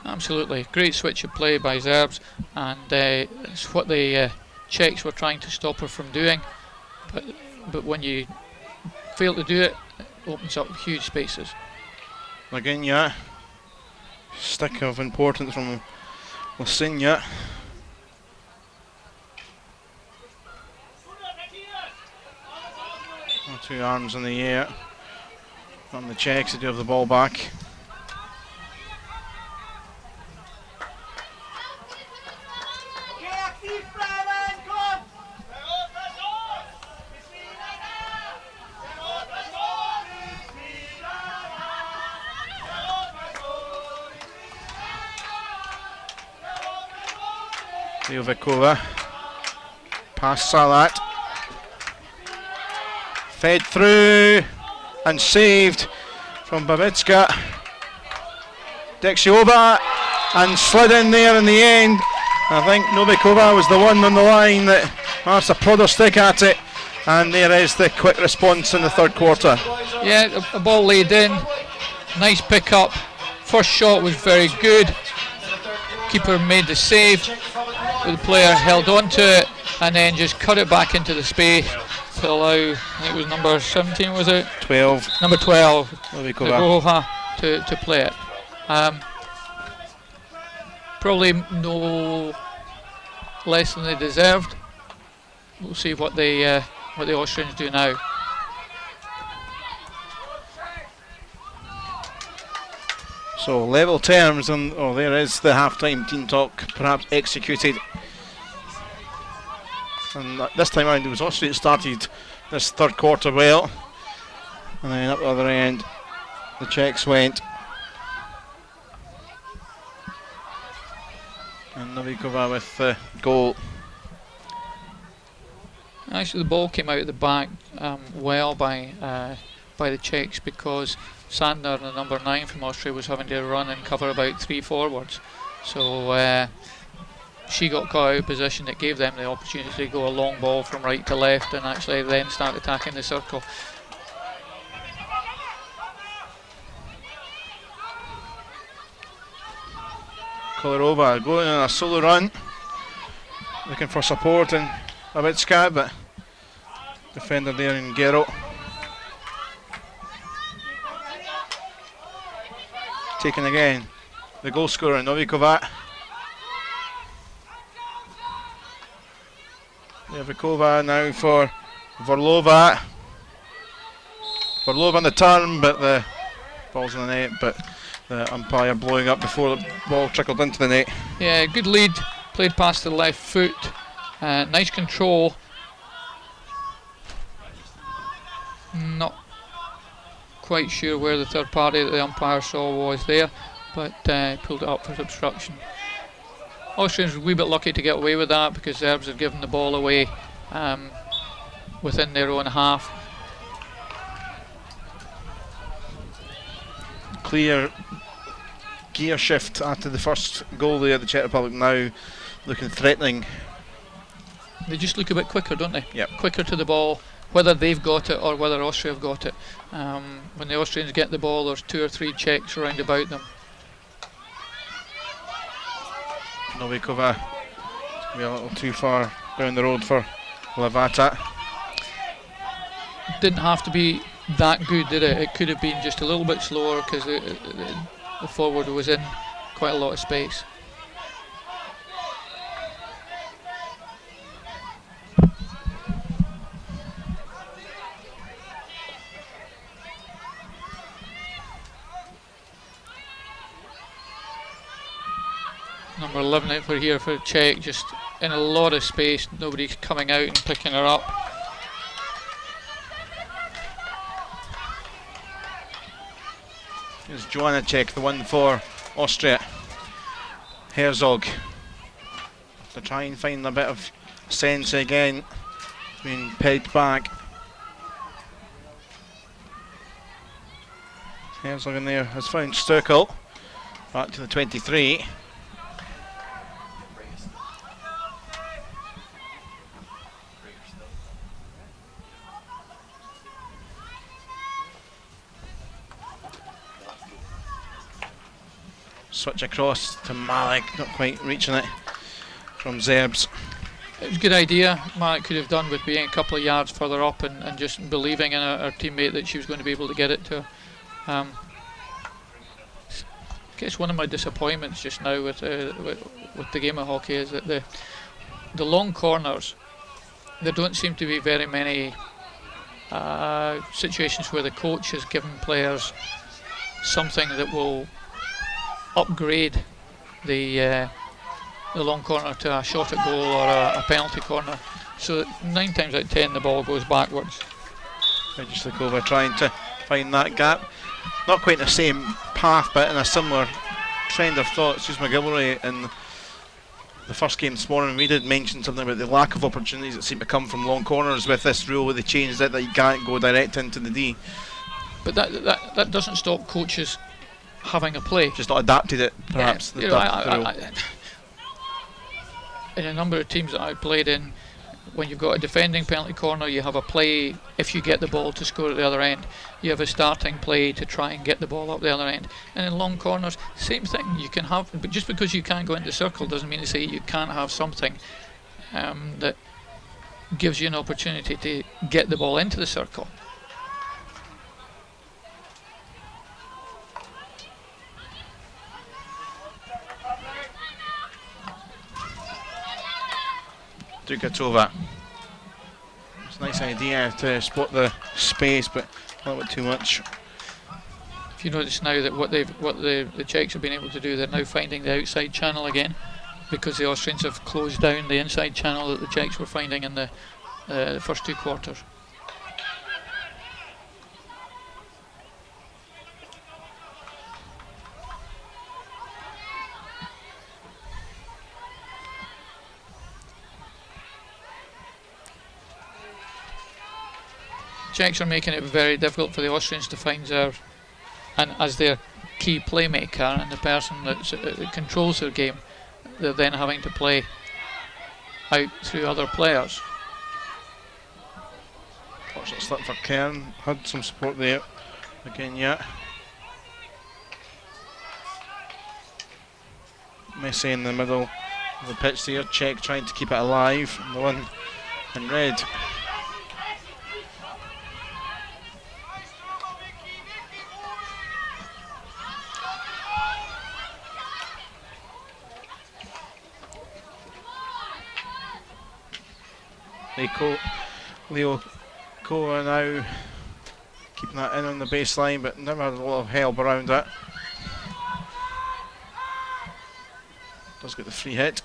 Absolutely, great switch of play by Zerbs, and it's what the Czechs were trying to stop her from doing. But when you fail to do it, it opens up huge spaces. Again, yeah, stick of importance from Lasinya. Two arms in the air from the Czechs to do have the ball back. Jovikova past Salat, fed through and saved from Babitska. Dexiova and slid in there in the end. I think Novikova was the one on the line that managed to prod her stick at it, and there is the quick response in the third quarter. Yeah, a ball laid in, nice pick up. First shot was very good. Keeper made the save. The player held on to it and then just cut it back into the space to allow, I think it was number 17, was it? 12. Number 12, Novikova, to play it. Probably no less than they deserved. We'll see what the Austrians do now. So level terms, and there is the half-time team talk, perhaps executed. And this time around it was Austria that started this third quarter well, and then up the other end the Czechs went. And Novikova with the goal. Actually, the ball came out of the back well by the Czechs, because Sandner, the number 9 from Austria, was having to run and cover about 3 forwards. So she got caught out of position. That gave them the opportunity to go a long ball from right to left and actually then start attacking the circle. Kolarova going on a solo run, looking for support in Babitska, but defender there in Gero. Taken again, the goal scorer Novikova. Novikova now for Vorlova. Vorlova on the turn, but the ball's in the net, but the umpire blowing up before the ball trickled into the net. Yeah, good lead, played past the left foot, nice control. Not quite sure where the third party that the umpire saw was there, but pulled it up for obstruction. Austrians were a wee bit lucky to get away with that because the Serbs had given the ball away within their own half. Clear gear shift after the first goal there. The Czech Republic now looking threatening. They just look a bit quicker, don't they? Yep. Quicker to the ball, whether they've got it or whether Austria have got it. When the Austrians get the ball, there's 2 or 3 Czechs around about them. Novikova be a little too far down the road for Lavata. Didn't have to be that good, did it? It could have been just a little bit slower because the forward was in quite a lot of space. Number 11 out for here for Czech, just in a lot of space, nobody's coming out and picking her up. Here's Joanna Czech, the one for Austria. Herzog to try and find a bit of sense again, being pegged back. Herzog in there has found Sturkel, back to the 23. Switch across to Malik, not quite reaching it from Zerbs. It was a good idea. Malik could have done with being a couple of yards further up and just believing in her teammate that she was going to be able to get it to her. I guess one of my disappointments just now with the game of hockey is that the long corners, there don't seem to be very many situations where the coach has given players something that will upgrade the long corner to a shot at goal or a penalty corner. So 9 times out of 10 the ball goes backwards. Regislikova trying to find that gap. Not quite the same path, but in a similar trend of thought. Susan McGilroy in the first game this morning, we did mention something about the lack of opportunities that seem to come from long corners with this rule where they changed it that you can't go direct into the D. But that doesn't stop coaches having a play. Just not adapted it, perhaps. Yeah, in a number of teams that I played in, when you've got a defending penalty corner, you have a play if you get the ball to score at the other end. You have a starting play to try and get the ball up the other end. And in long corners, same thing. You can have, but just because you can't go into the circle doesn't mean to say you can't have something that gives you an opportunity to get the ball into the circle. Dukatova. It's a nice idea to spot the space, but a little bit too much. If you notice now that what the Czechs have been able to do, they're now finding the outside channel again, because the Austrians have closed down the inside channel that the Czechs were finding in the first 2 quarters. Czechs are making it very difficult for the Austrians to find as their key playmaker and the person that controls their game. They're then having to play out through other players. Fortunate slip for Kern, had some support there again. Yeah, Messi in the middle of the pitch there. Czech trying to keep it alive. And the one in red. Leo Koa now keeping that in on the baseline, but never had a lot of help around it. Does get the free hit.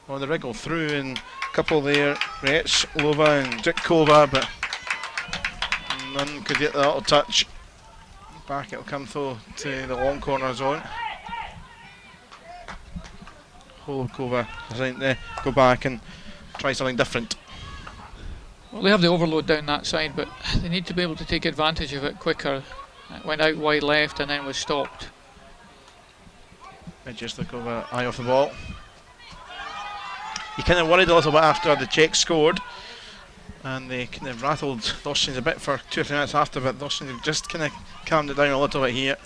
Well, the wriggle through and a couple there, Retslova and Dukova, but none could get the little touch. Back it'll come though to the long corner zone. Holokova doesn't go back and try something different. Well, they have the overload down that side, but they need to be able to take advantage of it quicker. It went out wide left and then was stopped. Medjislikova eye off the ball. He kind of worried a little bit after the Czech scored, and they kind of rattled the Austrians a bit for 2 or 3 minutes after, but the Austrians just kind of calmed it down a little bit here.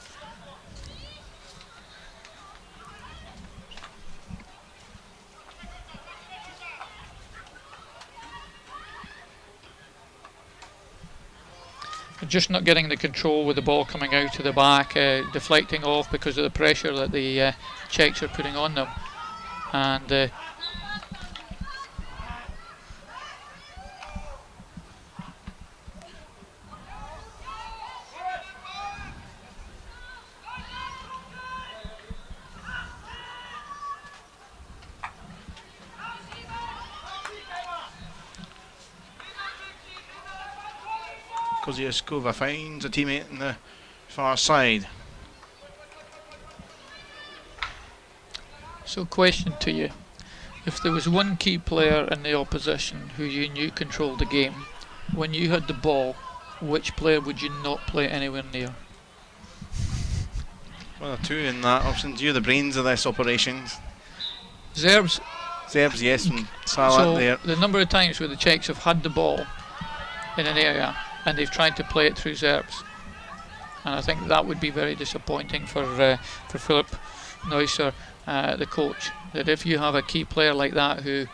Just not getting the control with the ball coming out to the back, deflecting off because of the pressure that the Czechs are putting on them. And Koziuskova finds a teammate on the far side. so, question to you: if there was one key player in the opposition who you knew controlled the game, when you had the ball, which player would you not play anywhere near? One or two in that option. You're the brains of this operation. Zerbs, yes, and Salat so there. the number of times where the Czechs have had the ball in an area and they've tried to play it through Zerbs, and I think that would be very disappointing for Philip Neusser, the coach. That if you have a key player like that who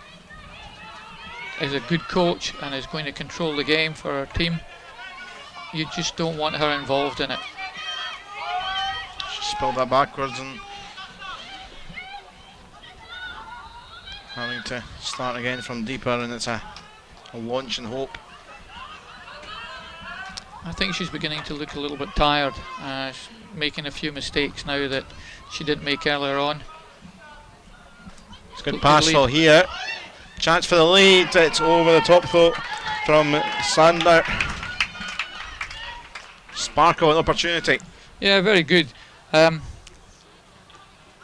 is a good coach and is going to control the game for our team, you just don't want her involved in it. She spilled that backwards and having to start again from deeper, and it's a launch and hope. I think she's beginning to look a little bit tired, making a few mistakes now that she didn't make earlier on. It's good pass though here. Chance for the lead. It's over the top though from Sander. Sparkle an opportunity. Yeah, very good.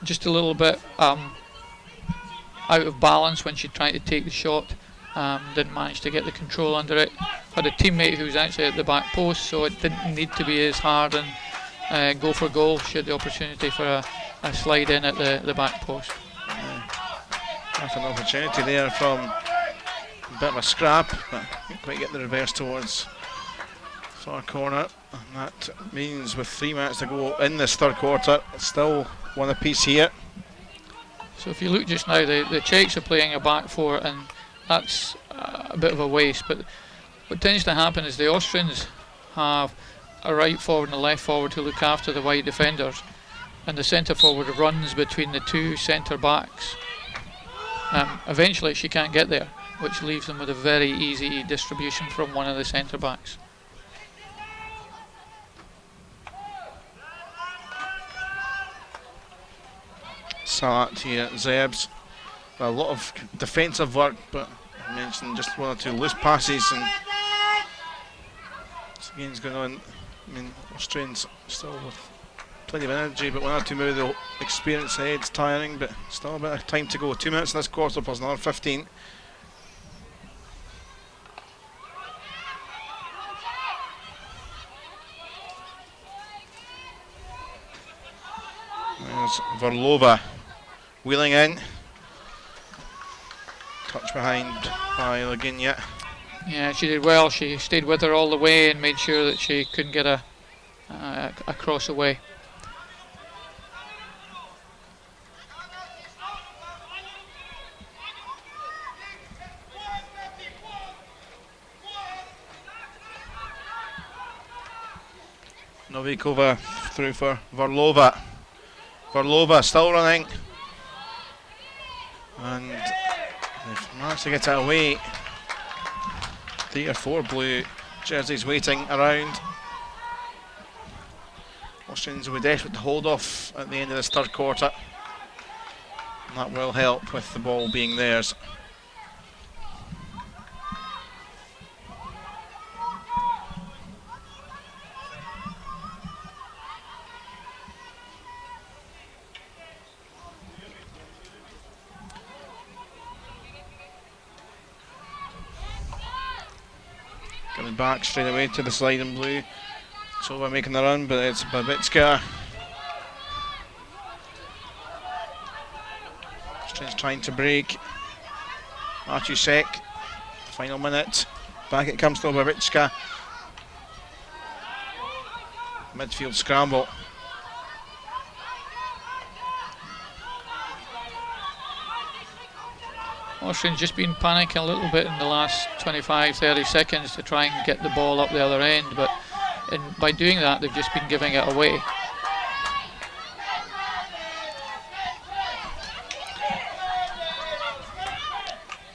Just a little bit out of balance when she tried to take the shot. Didn't manage to get the control under it. Had a teammate who was actually at the back post, so it didn't need to be as hard and go for goal. She had the opportunity for a slide in at the back post. Half an opportunity there from a bit of a scrap, but didn't quite get the reverse towards far corner. And that means with 3 minutes to go in this third quarter, it's still one apiece here. So if you look just now, the Czechs are playing a back four, and that's a bit of a waste. But what tends to happen is the Austrians have a right forward and a left forward who look after the wide defenders, and the centre forward runs between the two centre backs. Eventually she can't get there, which leaves them with a very easy distribution from one of the centre backs. Salat here, Zerbs. A lot of defensive work, but I mentioned just one or two loose passes, and this game's going on. I mean, Austrians still with plenty of energy, but one or two maybe the experience ahead's tiring, but still a bit of time to go. 2 minutes in this quarter plus another 15. There's Varlova wheeling in. Touch behind by Laginia. Yeah, she did well. She stayed with her all the way and made sure that she couldn't get a cross away. Novikova through for Varlova. Varlova still running, and they've managed to get it away. 3 or 4 blue jerseys waiting around. Austrians will be desperate to hold off at the end of this third quarter. And that will help with the ball being theirs. Coming back straight away to the slide in blue. So we're making the run, but it's Babicka. Austrians trying to break. Matusek, final minute. Back it comes to Babicka. Midfield scramble. Austrians just been panicking a little bit in the last 25-30 seconds to try and get the ball up the other end, but by doing that they've just been giving it away.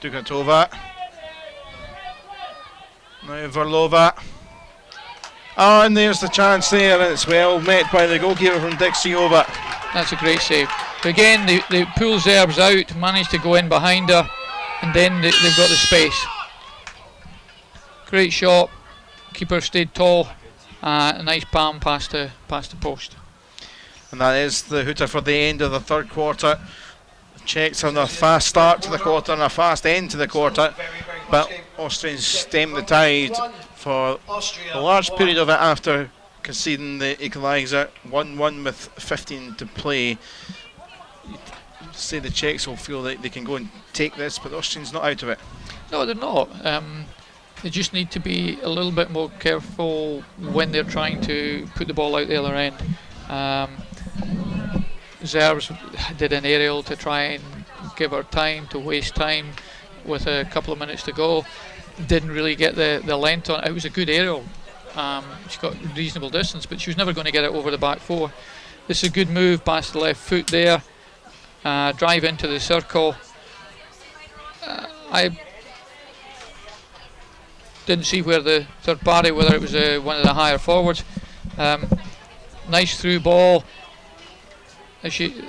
Dukatova. Now Verlova. Oh, and there's the chance there, and it's well met by the goalkeeper from Dixiova. That's a great save. Again, they pull Zerbs out, manage to go in behind her, and then they've got the space. Great shot. Keeper stayed tall. A nice palm past the post. And that is the hooter for the end of the third quarter. The Czechs on a fast start to the quarter and a fast end to the quarter, but Austrians stem the tide for a large period of it after conceding the equaliser. 1-1 with 15 to play. Say the Czechs will feel that they can go and take this, but the Austrians not out of it. No, they're not. They just need to be a little bit more careful when they're trying to put the ball out the other end. Zerbs did an aerial to try and give her time, to waste time with a couple of minutes to go. Didn't really get the length on it. It was a good aerial. She got reasonable distance, but she was never going to get it over the back four. This is a good move past the left foot there. Drive into the circle. I didn't see where the third party, whether it was one of the higher forwards. Nice through ball. She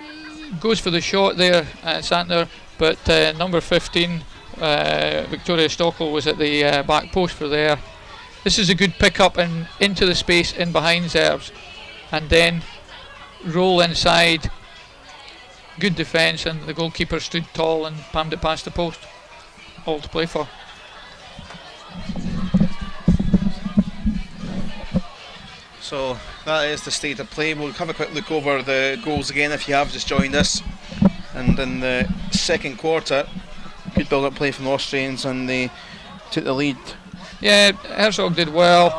goes for the shot there, Santner, but number 15, Victoria Stockel, was at the back post for there. This is a good pick up and into the space in behind Zerbs, and then roll inside. Good defence, and the goalkeeper stood tall and palmed it past the post. All to play for. So that is the state of play. We'll have a quick look over the goals again if you have just joined us. And in the second quarter, good build-up play from the Austrians, and they took the lead. Yeah, Herzog did well.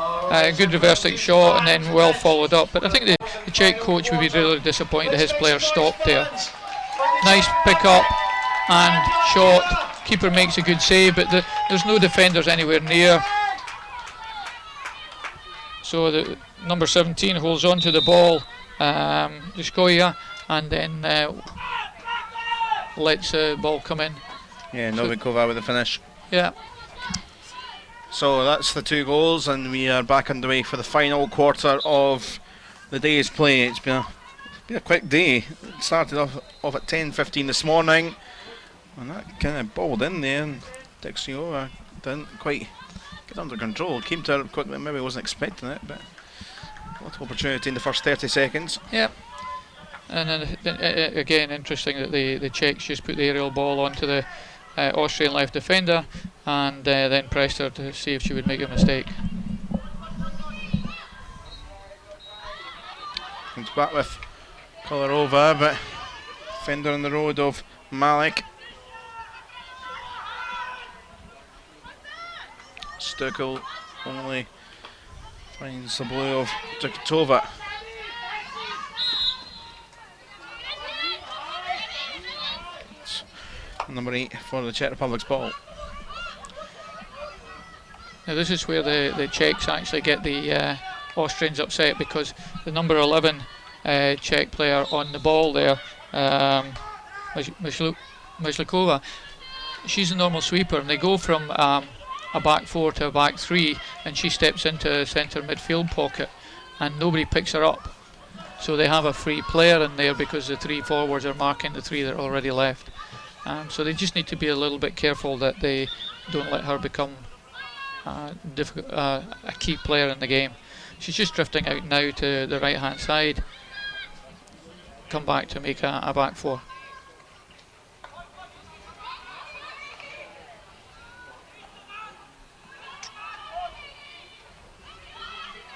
Good reverse stick shot, and then well followed up. But I think the Czech coach would be really disappointed that his player stopped there. Nice pick up and shot. Keeper makes a good save, but there's no defenders anywhere near. So the number 17 holds on to the ball, Duskoya, and then lets the ball come in. Yeah, Novikova with the finish. Yeah. So that's the 2 goals, and we are back underway for the final quarter of the day's play. It's been a quick day. It started off at 10:15 this morning, and that kind of balled in there, and Dixiova didn't quite get under control. Came to her quickly, maybe wasn't expecting it, but a lot of opportunity in the first 30 seconds. Yeah. And then again, interesting that the Czechs just put the aerial ball onto the Austrian left defender, and then pressed her to see if she would make a mistake. Comes back with Kolarova, but defender on the road of Malik. Stuckel only finds the blue of Dukatova. Number 8 for the Czech Republic's ball. Now this is where the Czechs actually get the Austrians upset, because the number 11 Czech player on the ball there, Myslikova, she's a normal sweeper, and they go from a back 4 to a back 3, and she steps into a centre midfield pocket and nobody picks her up. So they have a free player in there because the 3 forwards are marking the 3 that are already left. So they just need to be a little bit careful that they don't let her become a key player in the game. She's just drifting out now to the right hand side. Come back to make a back 4.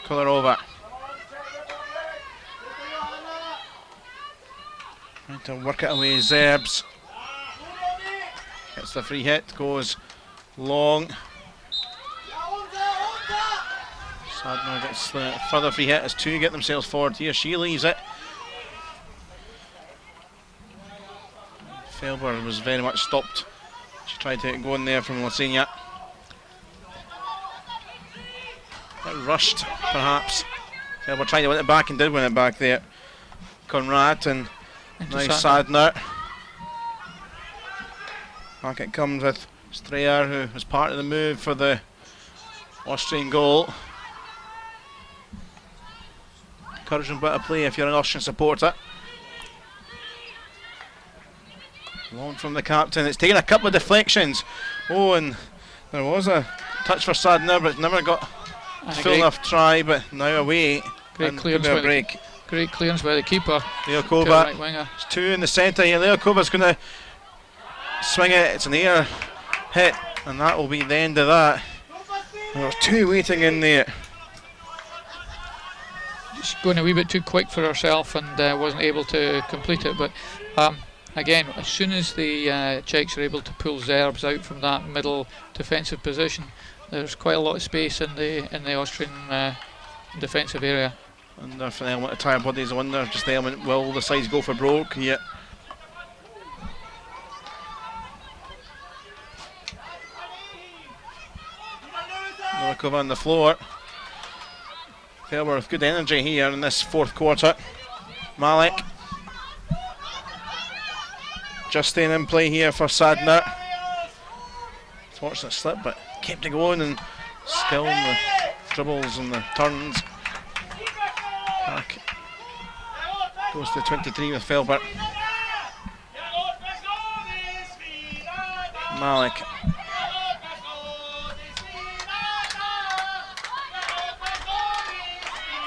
Kolarova. Trying to work it away, Zerbs. Gets the free hit, goes long. Sadner gets the further free hit as 2 get themselves forward here. She leaves it. Felber was very much stopped. She tried to go in there from Lasinia. Rushed, perhaps. Felber trying to win it back and did win it back there. Conrad and nice Sadner. Back it comes with Strayer, who was part of the move for the Austrian goal. Encouraging bit of play if you're an Austrian supporter. Long from the captain. It's taken a couple of deflections. Oh, and there was a touch for Sadner, but never got a full enough try. But now away. Great clearance by break. Great clearance by the keeper. Leokova. Right, it's 2 in the centre here. Leokova's going to swing it. It's an air hit, and that will be the end of that. There was 2 waiting in there. Just going a wee bit too quick for herself and wasn't able to complete it. But again, as soon as the Czechs are able to pull Zerbs out from that middle defensive position, there's quite a lot of space in the Austrian defensive area. And for the element of tired bodies, I wonder just the element, will the sides go for broke? Yeah. Novikova on the floor. Felber with good energy here in this 4th quarter. Malik just staying in play here for Sadner. Fortunate slip, but kept it going and skill in the dribbles and the turns. Back goes to 23 with Felber. Malik.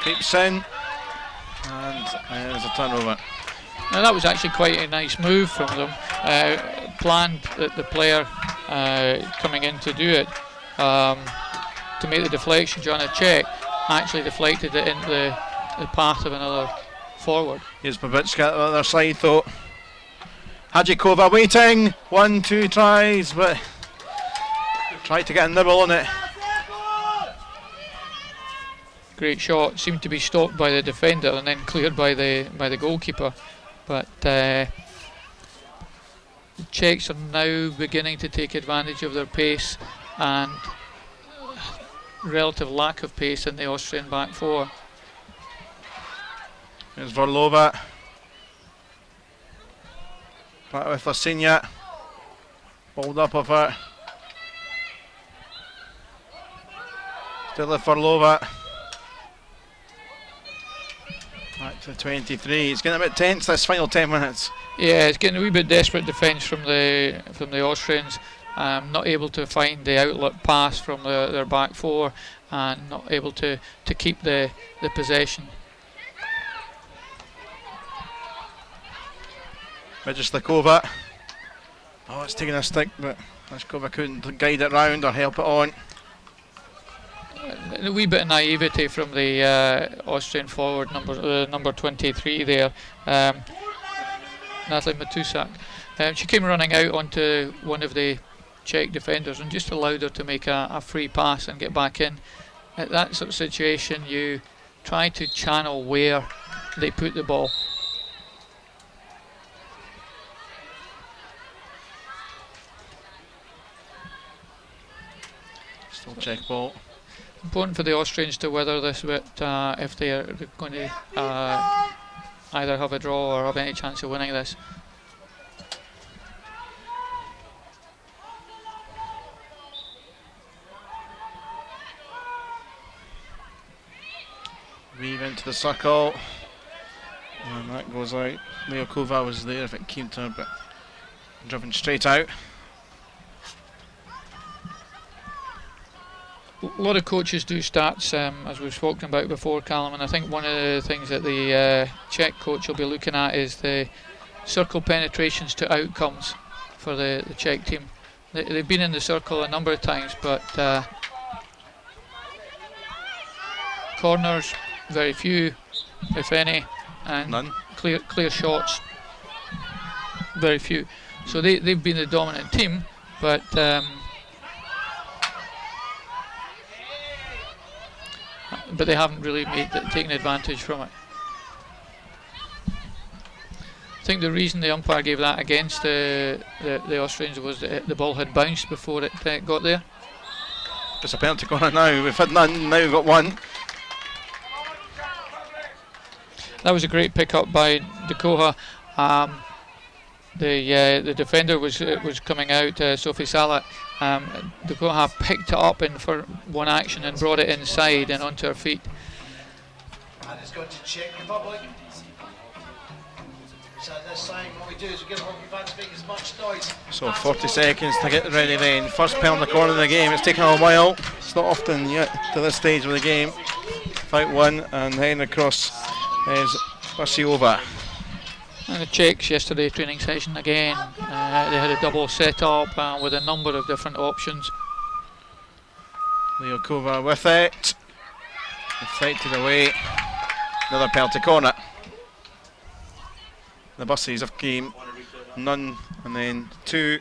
Creeps in, and there's a turnover. Now that was actually quite a nice move from them. Planned that the player coming in to do it, to make the deflection, John Czech actually deflected it into the path of another forward. Here's Babicka on the other side though. Hadjikova waiting, 1-2 tries, but tried to get a nibble on it. Great shot, seemed to be stopped by the defender and then cleared by the goalkeeper. But the Czechs are now beginning to take advantage of their pace and relative lack of pace in the Austrian back 4. There's Vorlova. Back with Lasinia. Balled up of her. Still with Vorlova. Back to 23. It's getting a bit tense this final 10 minutes. Yeah, it's getting a wee bit desperate defence from the Austrians. Not able to find the outlet pass from their back 4 and not able to keep the possession. Vigislikova. Oh, it's taking a stick, but Vigislikova couldn't guide it round or help it on. A wee bit of naivety from the Austrian forward, number 23 there, Natalie Matusak. She came running out onto one of the Czech defenders and just allowed her to make a free pass and get back in. At that sort of situation, you try to channel where they put the ball. Still Czech ball. Important for the Austrians to weather this bit if they are going to either have a draw or have any chance of winning this. Weave into the circle. And that goes out. Leokova was there if it came to her, but driven straight out. A lot of coaches do stats, as we've spoken about before, Callum, and I think one of the things that the Czech coach will be looking at is the circle penetrations to outcomes for the Czech team. They've been in the circle a number of times, but corners, very few, if any, and none. Clear shots, very few. So they've been the dominant team, but they haven't really taken advantage from it. I think the reason the umpire gave that against the Austrians was that the ball had bounced before it got there. It's a penalty corner now. We've had none, now we've got one. That was a great pick up by Dekoha. The defender was coming out, Sophie Salat. Dekoha picked it up for one action and brought it inside and onto her feet. And it's going to Czech Republic. So this time what we do is we give the hockey fans make as much noise. So 40 seconds to get ready then. First penalty corner of the game. It's taken a while. It's not often yet to this stage of the game. 5-1 and heading across is Vasiova. And the Czechs yesterday training session again, they had a double set up with a number of different options. Leokova with it. Deflected away. Another penalty corner. The buses have came, none and then two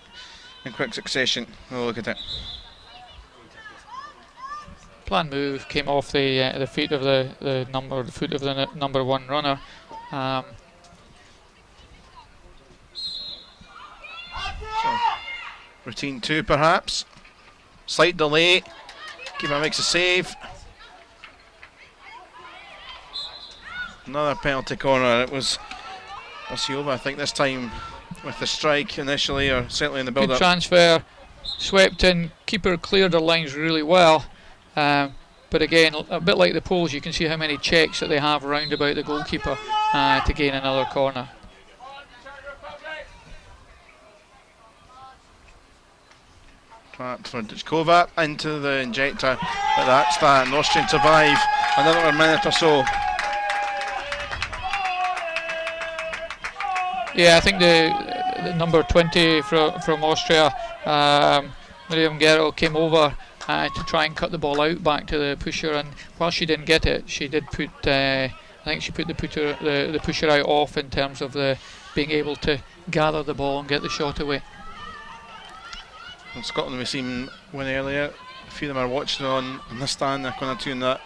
in quick succession. We'll look at it. Plan move came off the feet of the number one runner. So, routine 2 perhaps. Slight delay. Keeper makes a save. Another penalty corner. It was Vasiova, I think, this time with the strike initially, or certainly in the build-up. Good transfer, swept in. Keeper cleared her lines really well. But again, a bit like the Poles, you can see how many checks that they have round about the goalkeeper to gain another corner. Trapped for Duchkova into the injector, but that's that. And Austrian survive another minute or so. Yeah, I think the number 20 from Austria, Miriam Guerrero, came over to try and cut the ball out back to the pusher, and while she didn't get it, she did put. I think she put the pusher out off in terms of being able to gather the ball and get the shot away. In Scotland, we've seen one earlier. A few of them are watching on the stand. They're going to tune that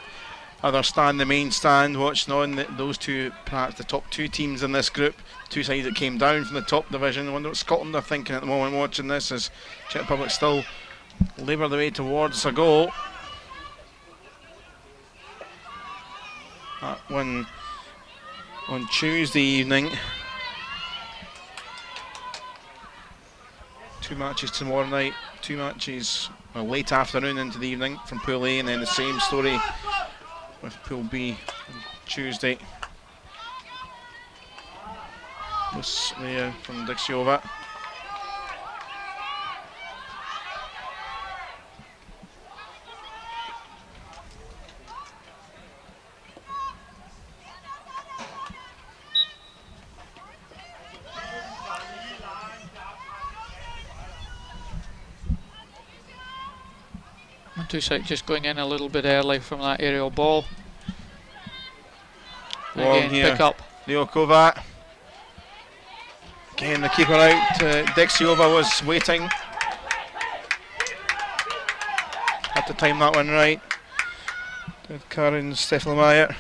other stand, the main stand, watching on those two, perhaps the top two teams in this group. Two sides that came down from the top division. I wonder what Scotland are thinking at the moment watching this, as Czech Republic still labour the way towards a goal. That one on Tuesday evening. Two matches tomorrow night, two matches late afternoon into the evening from Pool A, and then the same story with Pool B on Tuesday. This there from Dixiova. Matusek just going in a little bit early from that aerial ball. Again, here, pick up. Leokova. Again, the keeper out. Dixiova was waiting. Had to time that one right. Did Karin Steffelmeyer.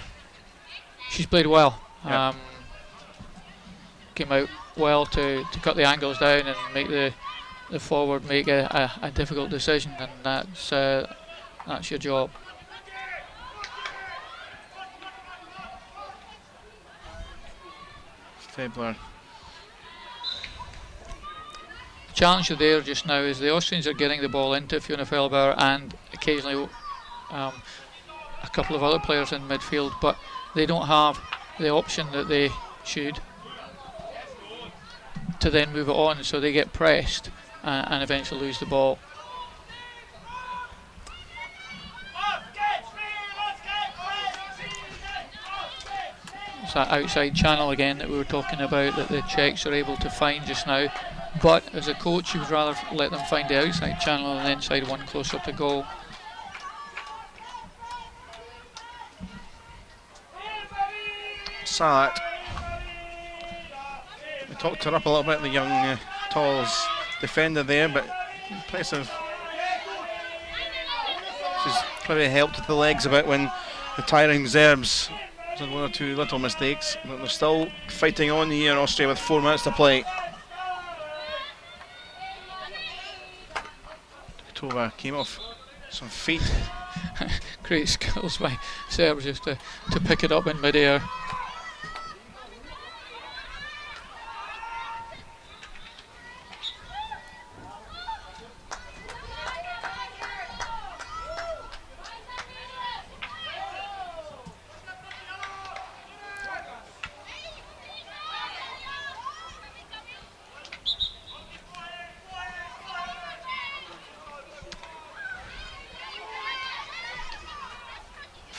She's played well. Yep. Came out well to cut the angles down and make the forward make a difficult decision, and that's your job. Febler. The challenge there just now is the Austrians are getting the ball into Fiona Fehlbauer and occasionally a couple of other players in midfield, but they don't have the option that they should to then move it on, so they get pressed and eventually lose the ball. It's that outside channel again that we were talking about that the Czechs are able to find just now, but as a coach you would rather let them find the outside channel than the inside one closer to goal. Sad. We talked her up a little bit, the young Talls defender there, but impressive. She's probably helped with the legs a bit when the tiring Serbs had one or two little mistakes, but they're still fighting on here in Austria with 4 minutes to play. Tova came off some feet. Great skills by Serbs just to pick it up in mid-air.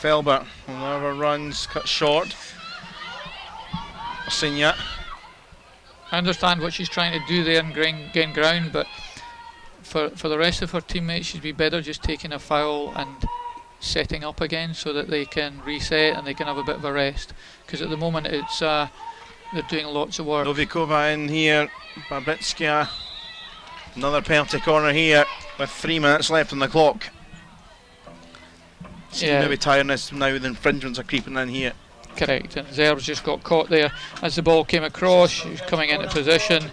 Felber, whenever runs, cut short. Sinya. I understand what she's trying to do there and gain ground, but for the rest of her teammates, she'd be better just taking a foul and setting up again so that they can reset and they can have a bit of a rest. Because at the moment, it's they're doing lots of work. Novikova in here, Babitska. Another penalty corner here with 3 minutes left on the clock. Yeah. Maybe tiredness now, the infringements are creeping in here. Correct, and Serbs just got caught there as the ball came across. She was coming into position,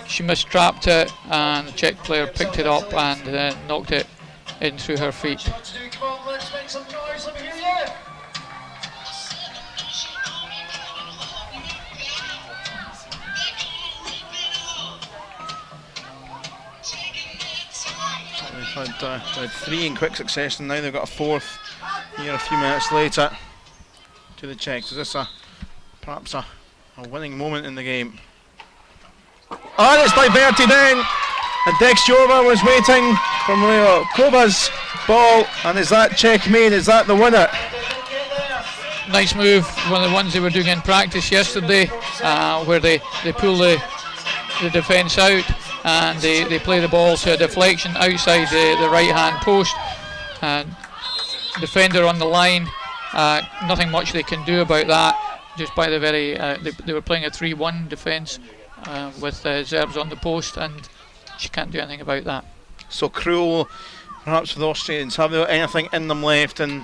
she mistrapped it, and the Czech player picked it up and knocked it in through her feet. They've had 3 in quick succession, now they've got a 4th here a few minutes later to the Czechs. Is this perhaps a winning moment in the game? And it's diverted in, and Dexjova was waiting for Kova's ball, and is that checkmate? Is that the winner? Nice move, one of the ones they were doing in practice yesterday, where they pull the defence out and they play the ball to a deflection outside the right hand post. Defender on the line, nothing much they can do about that, just by the very they were playing a 3-1 defence with Serbs on the post, and she can't do anything about that. So cruel perhaps for the Austrians. Have they got anything in them left in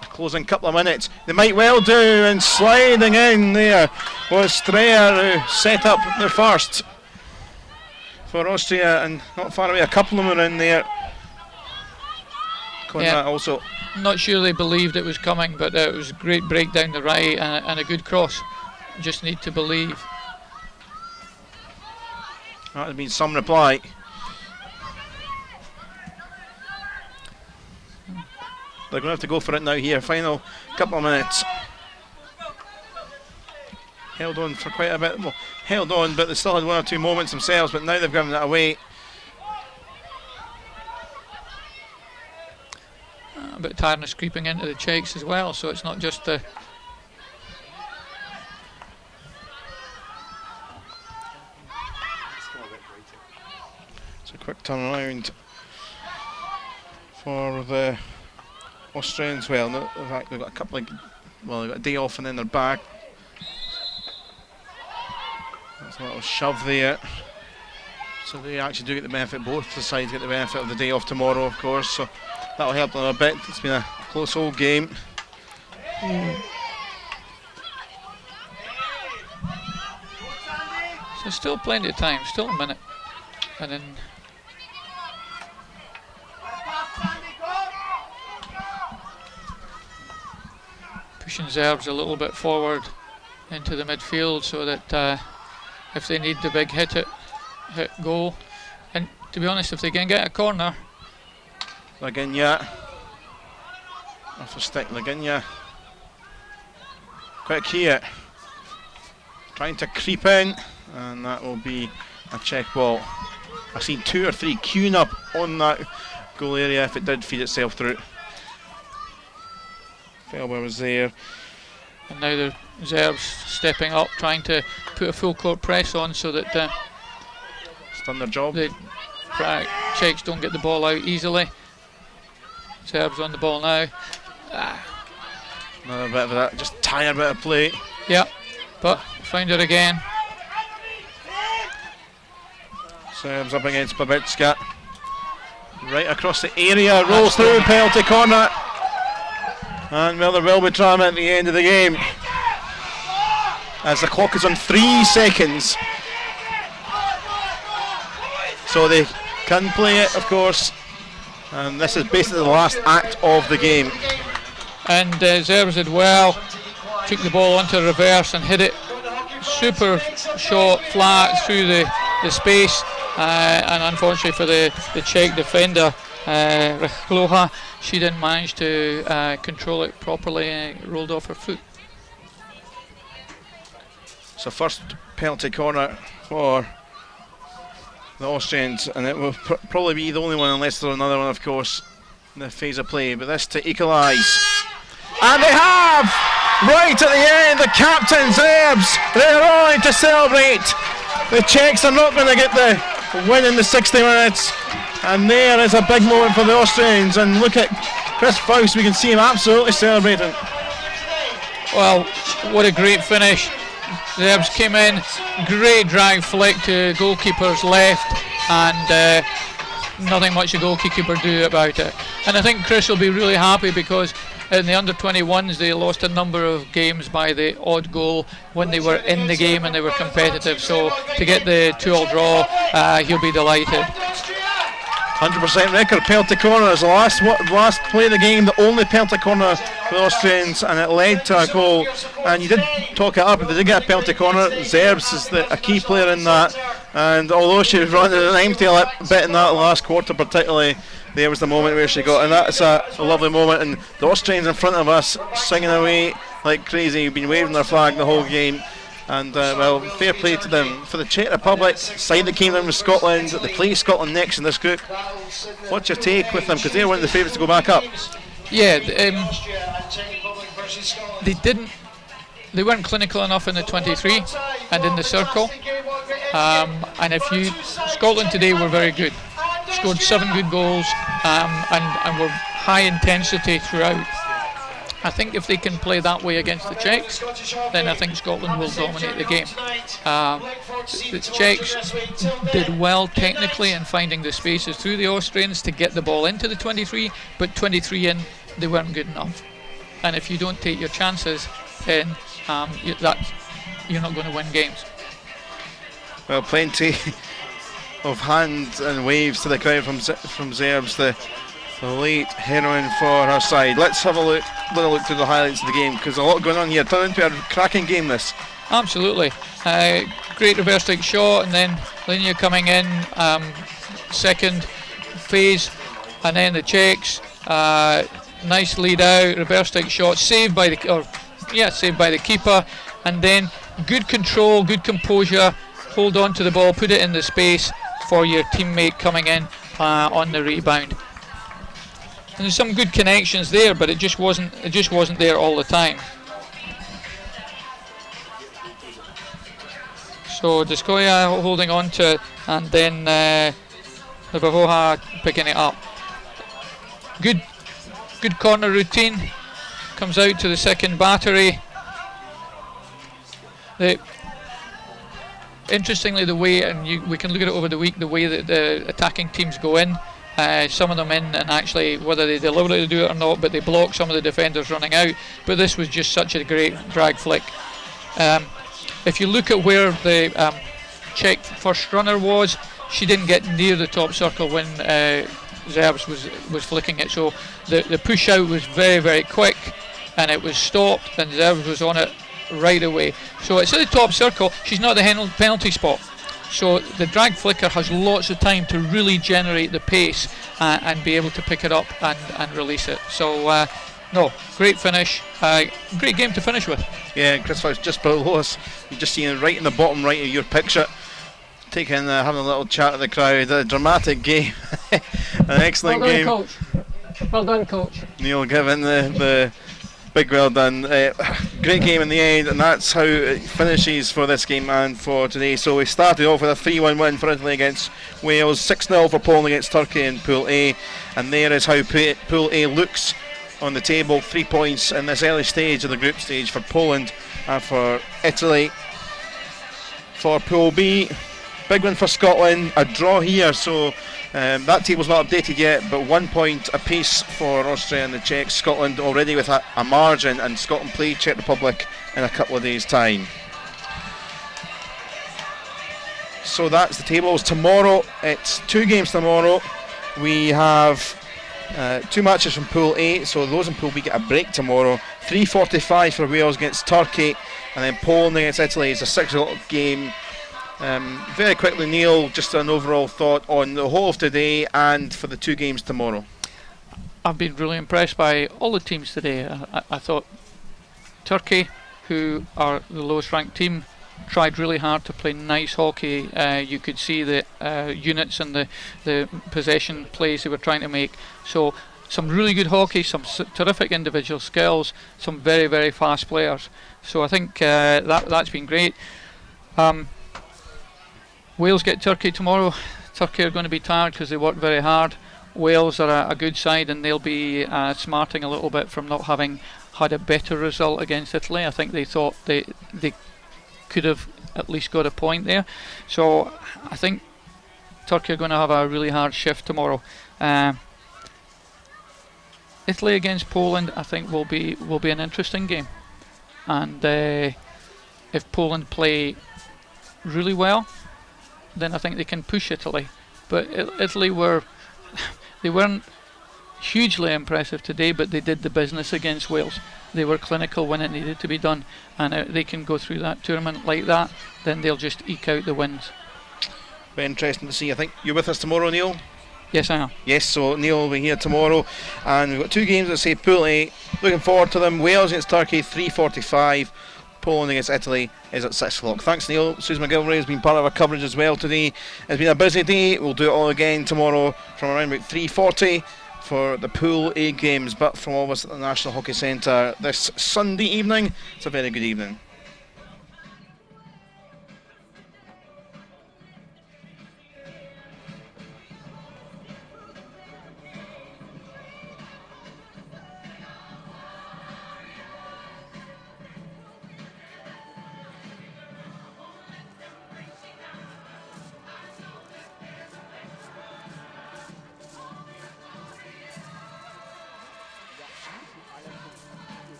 the closing couple of minutes? They might well do, and sliding in there was Streyer, who set up the first for Austria, and not far away a couple of them are in there. Yeah. Also, not sure they believed it was coming, but it was a great break down the right and a good cross. Just need to believe. That would have been some reply. They're going to have to go for it now here. Final couple of minutes. Held on for quite a bit. Well, held on, but they still had 1 or 2 moments themselves, but now they've given it away. A bit of tiredness creeping into the Czechs as well, so it's not just the... It's a quick turnaround for the Austrians. Well, no, in fact, they've got a couple of... Well, they've got a day off and then they're back. That's a little shove there. So they actually do get the benefit, both the sides get the benefit of the day off tomorrow, of course, so that'll help them a bit. It's been a close old game. So still plenty of time, still a minute. And then pushing Serbs a little bit forward into the midfield so that if they need the big hit goal, and to be honest, if they can get a corner. Laginya off the stick, Laginya. quick here. Trying to creep in, and that will be a check ball. I've seen 2 or 3 queuing up on that goal area if it did feed itself through. Felber was there. And now the Serbs stepping up, trying to put a full court press on so that It's done their job. the Czechs don't get the ball out easily. Serbs on the ball now. Another bit of that, just tired bit of play. Yeah, but found it again. Serbs up against Babicka. Right across the area, rolls through, penalty corner. And well, there will be drama at the end of the game, as the clock is on 3 seconds. So they can play it, of course. And this is basically the last act of the game. And Serbs did well, took the ball onto reverse and hit it. Super shot flat through the space. And unfortunately for the Czech defender, Rechloha, she didn't manage to control it properly and it rolled off her foot. So first penalty corner for the Austrians, and it will probably be the only one unless there's another one, of course, in the phase of play. But this to equalise. And they have! Right at the end, the captain Serbs, they're on to celebrate. The Czechs are not going to get the win in the 60 minutes. And there is a big moment for the Austrians. And look at Chris Faust, we can see him absolutely celebrating. Well, what a great finish. The Serbs came in, great drag flick to goalkeeper's left, and nothing much the goalkeeper could do about it. And I think Chris will be really happy because in the under-21s they lost a number of games by the odd goal when they were in the game and they were competitive. So to get the 2-2 draw, he'll be delighted. 100% record, penalty corner is the last play of the game, the only penalty corner for the Austrians, and it led to a goal. And you did talk it up, if they did get a penalty corner, Zerbs is a key player in that. And although she was running an empty bit in that last quarter particularly, there was the moment where she got, and that's a lovely moment. And the Austrians in front of us singing away like crazy, been waving their flag the whole game. And well, fair play to them. For the Czech Republic, side that came down with Scotland, they play Scotland next in this group. What's your take with them? Because they're one of the favourites to go back up. Yeah, they weren't clinical enough in the 23 and in the circle. And Scotland today were very good. Scored 7 good goals and were high intensity throughout. I think if they can play that way against the Czechs, then I think Scotland will dominate the game. The Czechs did well technically in finding the spaces through the Austrians to get the ball into the 23, but 23 in, they weren't good enough. And if you don't take your chances, then you're not going to win games. Well, plenty of hands and waves to the crowd from Zerbs, the late heroine for her side. Let's have a look through the highlights of the game, because a lot going on here. Turned into a cracking game, this. Absolutely. Great reverse stick shot, and then Linia coming in, second phase, and then the Czechs. Nice lead out, reverse stick shot, saved by the keeper, and then good control, good composure, hold on to the ball, put it in the space for your teammate coming in on the rebound. And there's some good connections there, but it just wasn't there all the time. So Deskoya holding on to it, and then Bavoha picking it up. Good corner routine. Comes out to the second battery. Interestingly, the way, and we can look at it over the week, the way that the attacking teams go in. Some of them in, and actually whether they deliberately do it or not, but they block some of the defenders running out. But this was just such a great drag flick. If you look at where the Czech first runner was, she didn't get near the top circle when Zerbs was flicking it. So the push out was very, very quick, and it was stopped, and Zerbs was on it right away. So it's at the top circle. She's not at the penalty spot. So the drag flicker has lots of time to really generate the pace and be able to pick it up and release it. So No, great finish. Great game to finish with. Yeah, Chris Fox just below us. You've just seen it right in the bottom right of your picture. Taking, having a little chat with the crowd. A dramatic game. An excellent game. Well done, Coach. Well done, Coach. Neil giving the big well done. Great game in the end, and that's how it finishes for this game and for today. So we started off with a 3-1 win for Italy against Wales, 6-0 for Poland against Turkey in Pool A, and there is how Pool A looks on the table. 3 points in this early stage of the group stage for Poland and for Italy. For Pool B, big win for Scotland, a draw here, so that table's not updated yet, but 1 point apiece for Austria and the Czechs. Scotland already with a margin, and Scotland play Czech Republic in a couple of days' time. So that's the tables. Tomorrow, it's 2 games tomorrow. We have 2 matches from Pool A, so those in Pool B get a break tomorrow. 3:45 for Wales against Turkey, and then Poland against Italy is a 6 o'clock game. Very quickly, Neil, just an overall thought on the whole of today and for the 2 games tomorrow. I've been really impressed by all the teams today. I thought Turkey, who are the lowest ranked team, tried really hard to play nice hockey. You could see the units and the possession plays they were trying to make. So some really good hockey, some terrific individual skills, some very, very fast players. So I think that's been great. Wales get Turkey tomorrow. Turkey are going to be tired because they worked very hard. Wales are a good side, and they'll be smarting a little bit from not having had a better result against Italy. I think they thought they could have at least got a point there. So I think Turkey are going to have a really hard shift tomorrow. Italy against Poland, I think will be an interesting game. And if Poland play really well, then I think they can push Italy. But Italy they weren't hugely impressive today, but they did the business against Wales. They were clinical when it needed to be done, and they can go through that tournament like that, then they'll just eke out the wins. Very interesting to see. I think you're with us tomorrow, Neil? Yes, I am. Yes, so Neil will be here tomorrow, and we've got 2 games that say Pool A. Looking forward to them. Wales against Turkey, 3:45. Poland against Italy is at 6 o'clock. Thanks, Neil. Susan McGilvray has been part of our coverage as well today. It's been a busy day. We'll do it all again tomorrow from around about 3:40 for the Pool A games. But from all of us at the National Hockey Centre this Sunday evening, it's a very good evening.